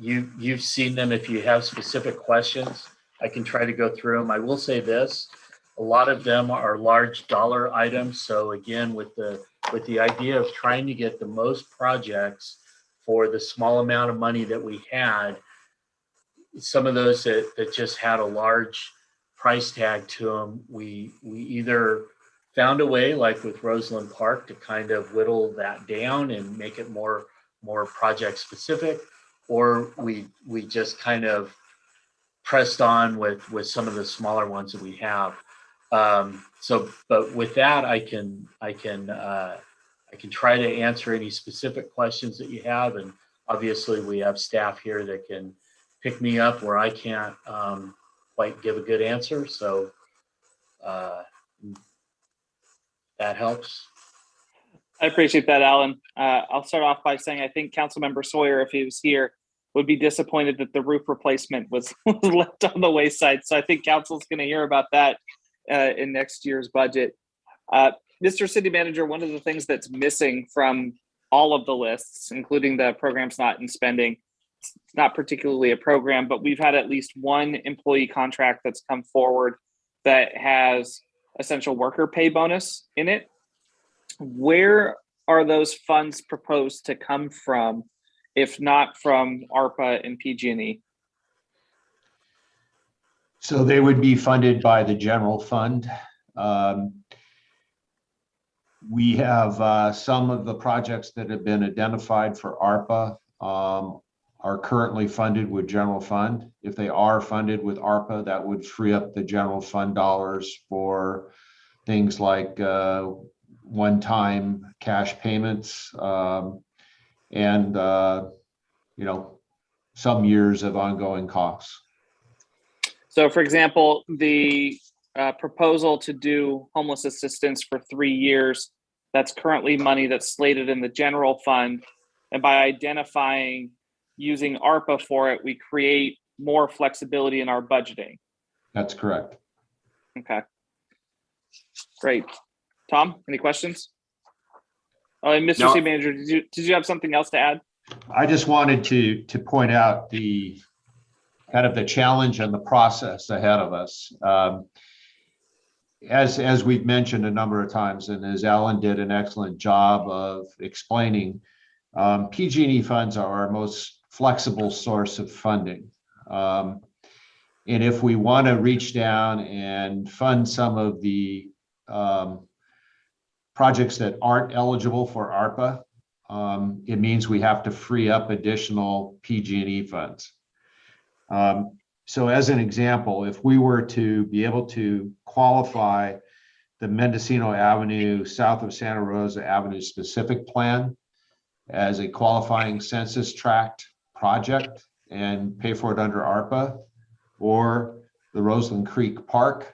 [SPEAKER 6] you've seen them. If you have specific questions, I can try to go through them. I will say this: a lot of them are large dollar items. So again, with the idea of trying to get the most projects for the small amount of money that we had, some of those that just had a large price tag to them, we either found a way, like with Roseland Park, to kind of whittle that down and make it more project specific, or we just kind of pressed on with some of the smaller ones that we have. But with that, I can try to answer any specific questions that you have, and obviously we have staff here that can pick me up where I can't quite give a good answer. So that helps.
[SPEAKER 3] I appreciate that, Alan. I'll start off by saying I think Councilmember Sawyer, if he was here, would be disappointed that the roof replacement was left on the wayside. So I think council's going to hear about that in next year's budget. Mr. City Manager, one of the things that's missing from all of the lists, including the programs not in spending, it's not particularly a program, but we've had at least one employee contract that's come forward that has essential worker pay bonus in it. Where are those funds proposed to come from, if not from ARPA and PG&E?
[SPEAKER 5] So they would be funded by the general fund. We have some of the projects that have been identified for ARPA are currently funded with general fund. If they are funded with ARPA, that would free up the general fund dollars for things like one-time cash payments and some years of ongoing costs.
[SPEAKER 3] So, for example, the proposal to do homeless assistance for 3 years, that's currently money that's slated in the general fund. And by identifying using ARPA for it, we create more flexibility in our budgeting.
[SPEAKER 5] That's correct.
[SPEAKER 3] Okay. Great. Tom, any questions? Oh, and Mr. City Manager, did you have something else to add?
[SPEAKER 5] I just wanted to point out the kind of the challenge and the process ahead of us. As we've mentioned a number of times, and as Alan did an excellent job of explaining, PG&E funds are our most flexible source of funding. And if we want to reach down and fund some of the projects that aren't eligible for ARPA, it means we have to free up additional PG&E funds. So as an example, if we were to be able to qualify the Mendocino Avenue, south of Santa Rosa Avenue specific plan as a qualifying census tract project and pay for it under ARPA, or the Roseland Creek Park,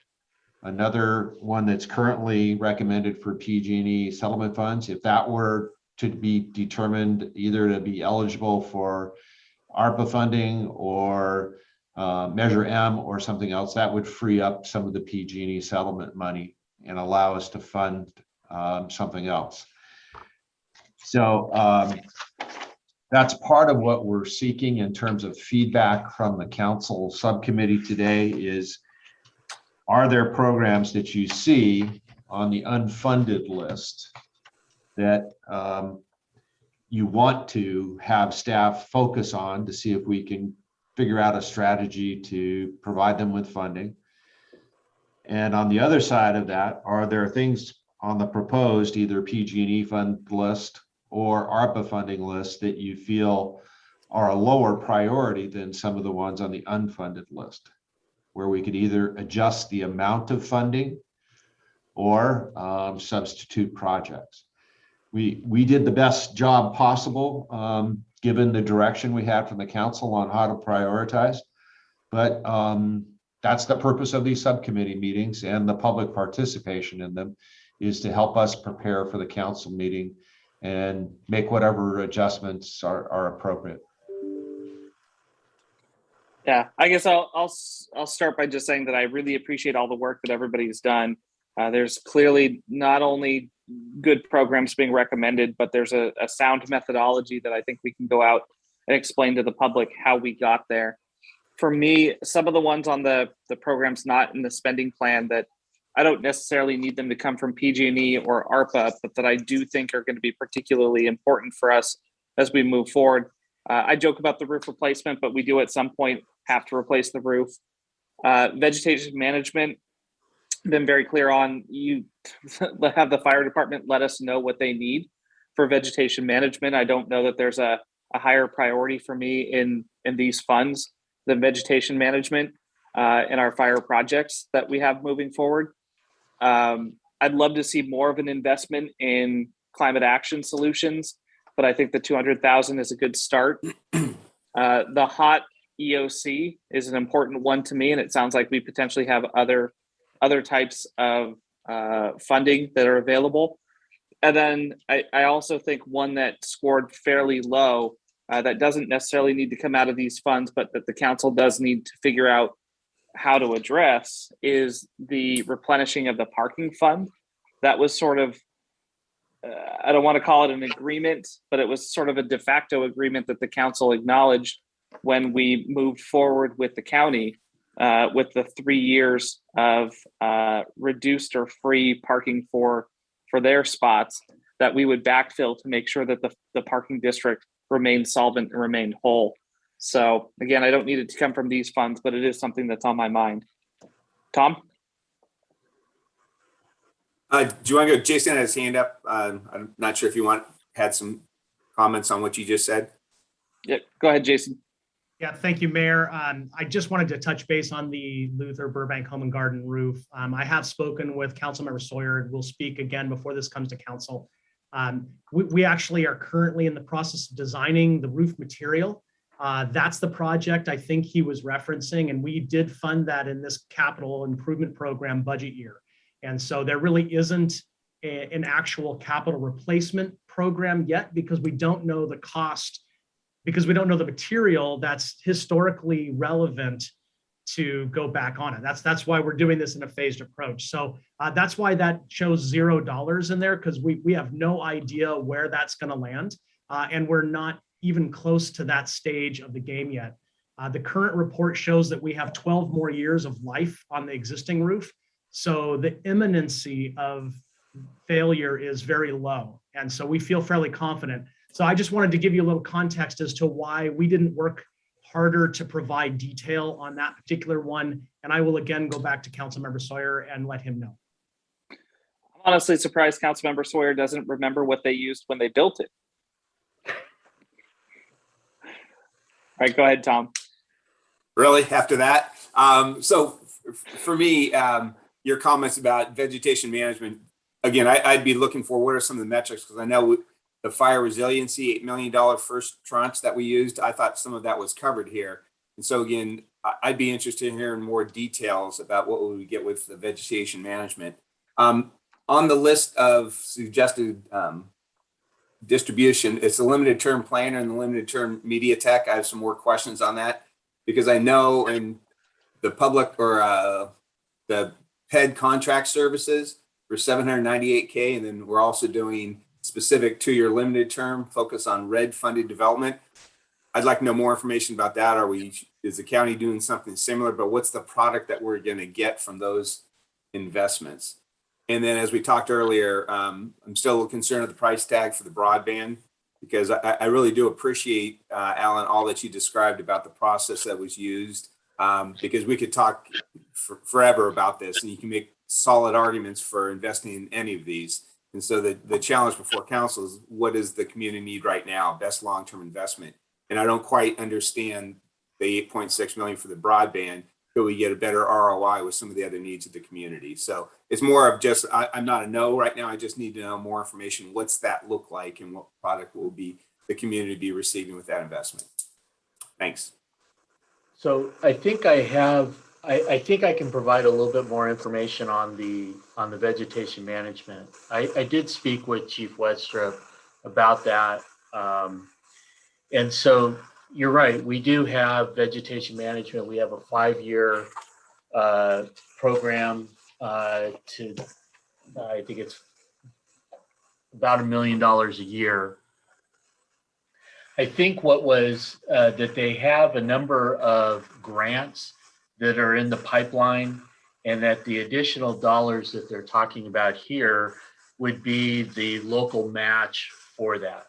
[SPEAKER 5] another one that's currently recommended for PG&E settlement funds. If that were to be determined either to be eligible for ARPA funding or Measure M or something else, that would free up some of the PG&E settlement money and allow us to fund something else. So that's part of what we're seeking in terms of feedback from the council subcommittee today is, are there programs that you see on the unfunded list that you want to have staff focus on to see if we can figure out a strategy to provide them with funding? And on the other side of that, are there things on the proposed either PG&E fund list or ARPA funding list that you feel are a lower priority than some of the ones on the unfunded list, where we could either adjust the amount of funding or substitute projects? We did the best job possible given the direction we had from the council on how to prioritize, but that's the purpose of these subcommittee meetings and the public participation in them, is to help us prepare for the council meeting and make whatever adjustments are appropriate.
[SPEAKER 3] Yeah, I guess I'll start by just saying that I really appreciate all the work that everybody's done. There's clearly not only good programs being recommended, but there's a sound methodology that I think we can go out and explain to the public how we got there. For me, some of the ones on the programs not in the spending plan that I don't necessarily need them to come from PG&E or ARPA, but that I do think are going to be particularly important for us as we move forward. I joke about the roof replacement, but we do at some point have to replace the roof. Vegetation management, been very clear on, you have the fire department let us know what they need for vegetation management. I don't know that there's a higher priority for me in these funds than vegetation management in our fire projects that we have moving forward. I'd love to see more of an investment in climate action solutions, but I think the 200,000 is a good start. The hot EOC is an important one to me, and it sounds like we potentially have other types of funding that are available. And then I also think one that scored fairly low that doesn't necessarily need to come out of these funds, but that the council does need to figure out how to address, is the replenishing of the parking fund. That was sort of, I don't want to call it an agreement, but it was sort of a de facto agreement that the council acknowledged when we moved forward with the county with the 3 years of reduced or free parking for their spots, that we would backfill to make sure that the parking district remained solvent and remained whole. So again, I don't need it to come from these funds, but it is something that's on my mind. Tom?
[SPEAKER 4] Do you want to go? Jason has his hand up. I'm not sure if you had some comments on what you just said.
[SPEAKER 3] Yeah, go ahead, Jason.
[SPEAKER 8] Yeah, thank you, Mayor. I just wanted to touch base on the Luther Burbank Home and Garden roof. I have spoken with Councilmember Sawyer, and we'll speak again before this comes to council. We actually are currently in the process of designing the roof material. That's the project I think he was referencing, and we did fund that in this capital improvement program budget year. And so there really isn't an actual capital replacement program yet, because we don't know the cost, because we don't know the material that's historically relevant to go back on it. That's why we're doing this in a phased approach. So that's why that shows $0 in there, because we have no idea where that's going to land, and we're not even close to that stage of the game yet. The current report shows that we have 12 more years of life on the existing roof. So the imminency of failure is very low. And so we feel fairly confident. So I just wanted to give you a little context as to why we didn't work harder to provide detail on that particular one. And I will again go back to Councilmember Sawyer and let him know.
[SPEAKER 3] I'm honestly surprised Councilmember Sawyer doesn't remember what they used when they built it. All right, go ahead, Tom.
[SPEAKER 4] Really, after that? So for me, your comments about vegetation management, again, I'd be looking for what are some of the metrics, because I know the fire resiliency $8 million first tranche that we used, I thought some of that was covered here. And so again, I'd be interested in hearing more details about what we get with the vegetation management. On the list of suggested distribution, it's the limited term planner and the limited term media tech. I have some more questions on that because I know in the public or the PED contract services for $798K, and then we're also doing specific to your limited term focus on red funded development. I'd like to know more information about that. Is the county doing something similar, but what's the product that we're going to get from those investments? And then as we talked earlier, I'm still a little concerned with the price tag for the broadband because I really do appreciate, Alan, all that you described about the process that was used, because we could talk forever about this and you can make solid arguments for investing in any of these. And so the challenge before council is what does the community need right now, best long-term investment? And I don't quite understand the 8.6 million for the broadband. Could we get a better ROI with some of the other needs of the community? So it's more of just, I'm not a no right now. I just need to know more information. What's that look like and what product will be the community be receiving with that investment? Thanks.
[SPEAKER 6] So I think I can provide a little bit more information on the vegetation management. I did speak with Chief Wedstrup about that. And so you're right, we do have vegetation management. We have a 5-year program I think it's about $1 million a year. I think what was that they have a number of grants that are in the pipeline, and that the additional dollars that they're talking about here would be the local match for that.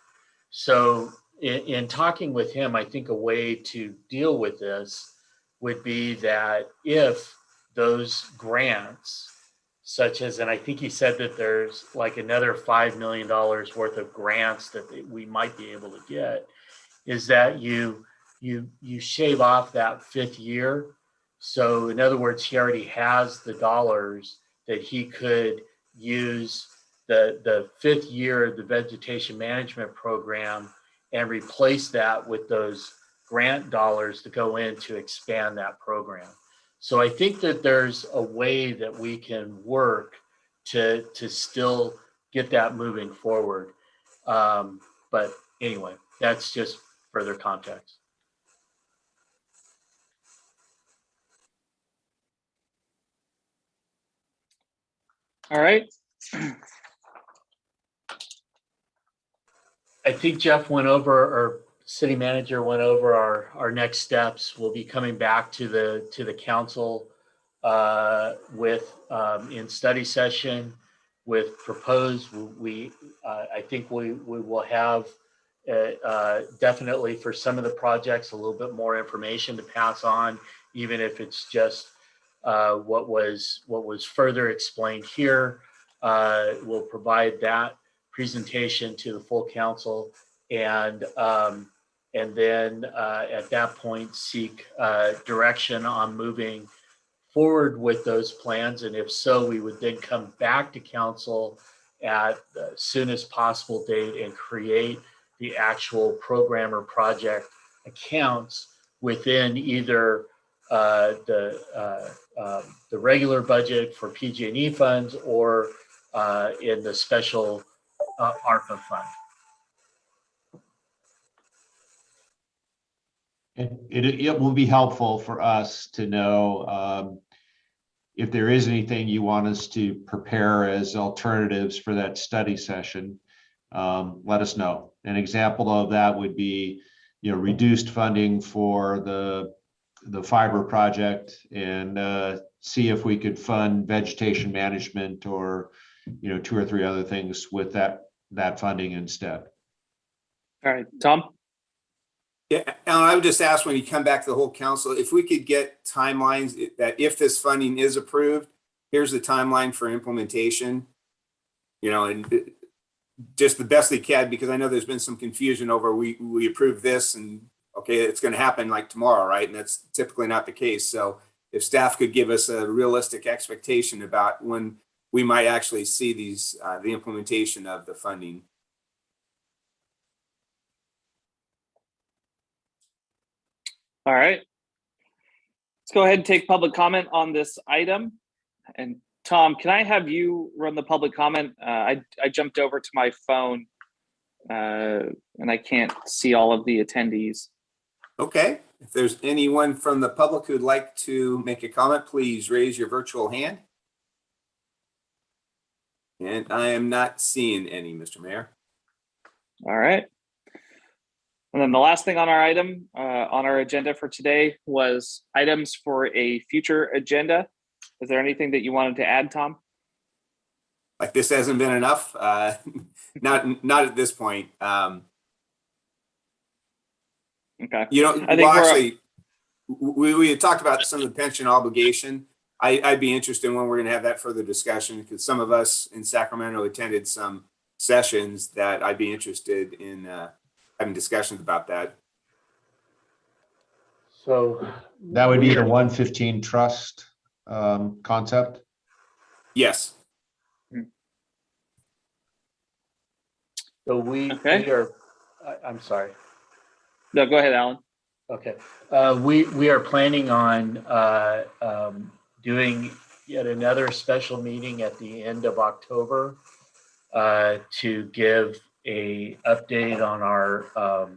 [SPEAKER 6] So in talking with him, I think a way to deal with this would be that if those grants, such as, and I think he said that there's like another $5 million worth of grants that we might be able to get, is that you shave off that 5th year. So in other words, he already has the dollars that he could use the 5th year of the vegetation management program and replace that with those grant dollars to go in to expand that program. So I think that there's a way that we can work to still get that moving forward. But anyway, that's just further context.
[SPEAKER 3] All right.
[SPEAKER 6] I think Jeff went over, or city manager went over our next steps. We'll be coming back to the council with in study session with proposed. I think we will have definitely for some of the projects a little bit more information to pass on, even if it's just what was further explained here. We'll provide that presentation to the full council, and then at that point seek direction on moving forward with those plans. And if so, we would then come back to council at the soonest possible date and create the actual program or project accounts within either the regular budget for PG&E funds or in the special ARPA fund.
[SPEAKER 5] It will be helpful for us to know if there is anything you want us to prepare as alternatives for that study session. Let us know. An example of that would be, reduced funding for the fiber project, and see if we could fund vegetation management or 2 or 3 other things with that funding instead.
[SPEAKER 3] All right, Tom.
[SPEAKER 4] Yeah, Alan, I would just ask when you come back to the whole council, if we could get timelines that if this funding is approved, here's the timeline for implementation, and just the best they can, because I know there's been some confusion over we approved this and okay, it's going to happen like tomorrow, right? And that's typically not the case. So if staff could give us a realistic expectation about when we might actually see these, the implementation of the funding.
[SPEAKER 3] All right. Let's go ahead and take public comment on this item. And Tom, can I have you run the public comment? I jumped over to my phone and I can't see all of the attendees.
[SPEAKER 4] Okay, if there's anyone from the public who'd like to make a comment, please raise your virtual hand. And I am not seeing any, Mr. Mayor.
[SPEAKER 3] All right. And then the last thing on our item, on our agenda for today was items for a future agenda. Is there anything that you wanted to add, Tom?
[SPEAKER 4] Like this hasn't been enough? Not at this point.
[SPEAKER 3] Okay.
[SPEAKER 4] You know,
[SPEAKER 3] I think
[SPEAKER 4] well, actually, we had talked about some of the pension obligation. I'd be interested in when we're going to have that further discussion, because some of us in Sacramento attended some sessions that I'd be interested in having discussions about that.
[SPEAKER 6] So
[SPEAKER 5] That would be the 115 trust concept.
[SPEAKER 4] Yes.
[SPEAKER 6] So we
[SPEAKER 3] Okay.
[SPEAKER 6] are, I'm sorry.
[SPEAKER 3] No, go ahead, Alan.
[SPEAKER 6] Okay. We are planning on doing yet another special meeting at the end of October to give a update on our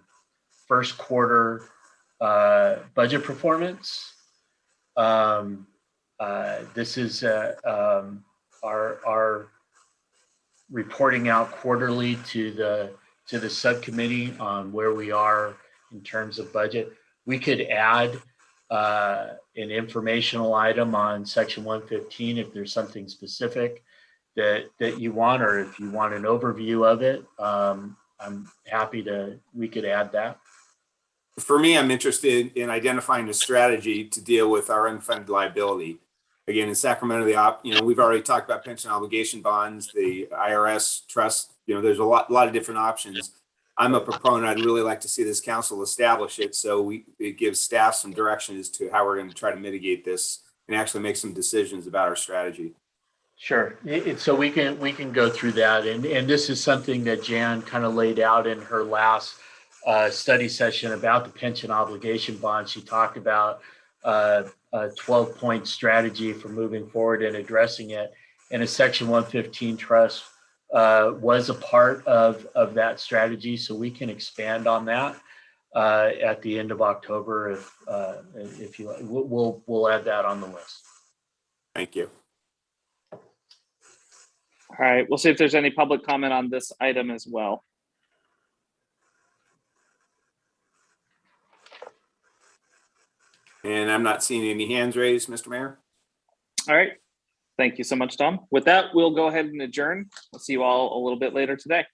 [SPEAKER 6] first quarter budget performance. This is our reporting out quarterly to the subcommittee on where we are in terms of budget. We could add an informational item on section 115 if there's something specific that you want, or if you want an overview of it. I'm happy we could add that.
[SPEAKER 4] For me, I'm interested in identifying a strategy to deal with our unfunded liability. Again, in Sacramento, we've already talked about pension obligation bonds, the IRS trust. There's a lot of different options. I'm a proponent. I'd really like to see this council establish it, so it gives staff some direction as to how we're going to try to mitigate this and actually make some decisions about our strategy.
[SPEAKER 6] Sure. So we can go through that, and this is something that Jan kind of laid out in her last study session about the pension obligation bond. She talked about a 12-point strategy for moving forward and addressing it, and a section 115 trust was a part of that strategy. So we can expand on that at the end of October if you like. We'll add that on the list.
[SPEAKER 4] Thank you.
[SPEAKER 3] All right, we'll see if there's any public comment on this item as well.
[SPEAKER 4] And I'm not seeing any hands raised, Mr. Mayor.
[SPEAKER 3] All right, thank you so much, Tom. With that, we'll go ahead and adjourn. We'll see you all a little bit later today.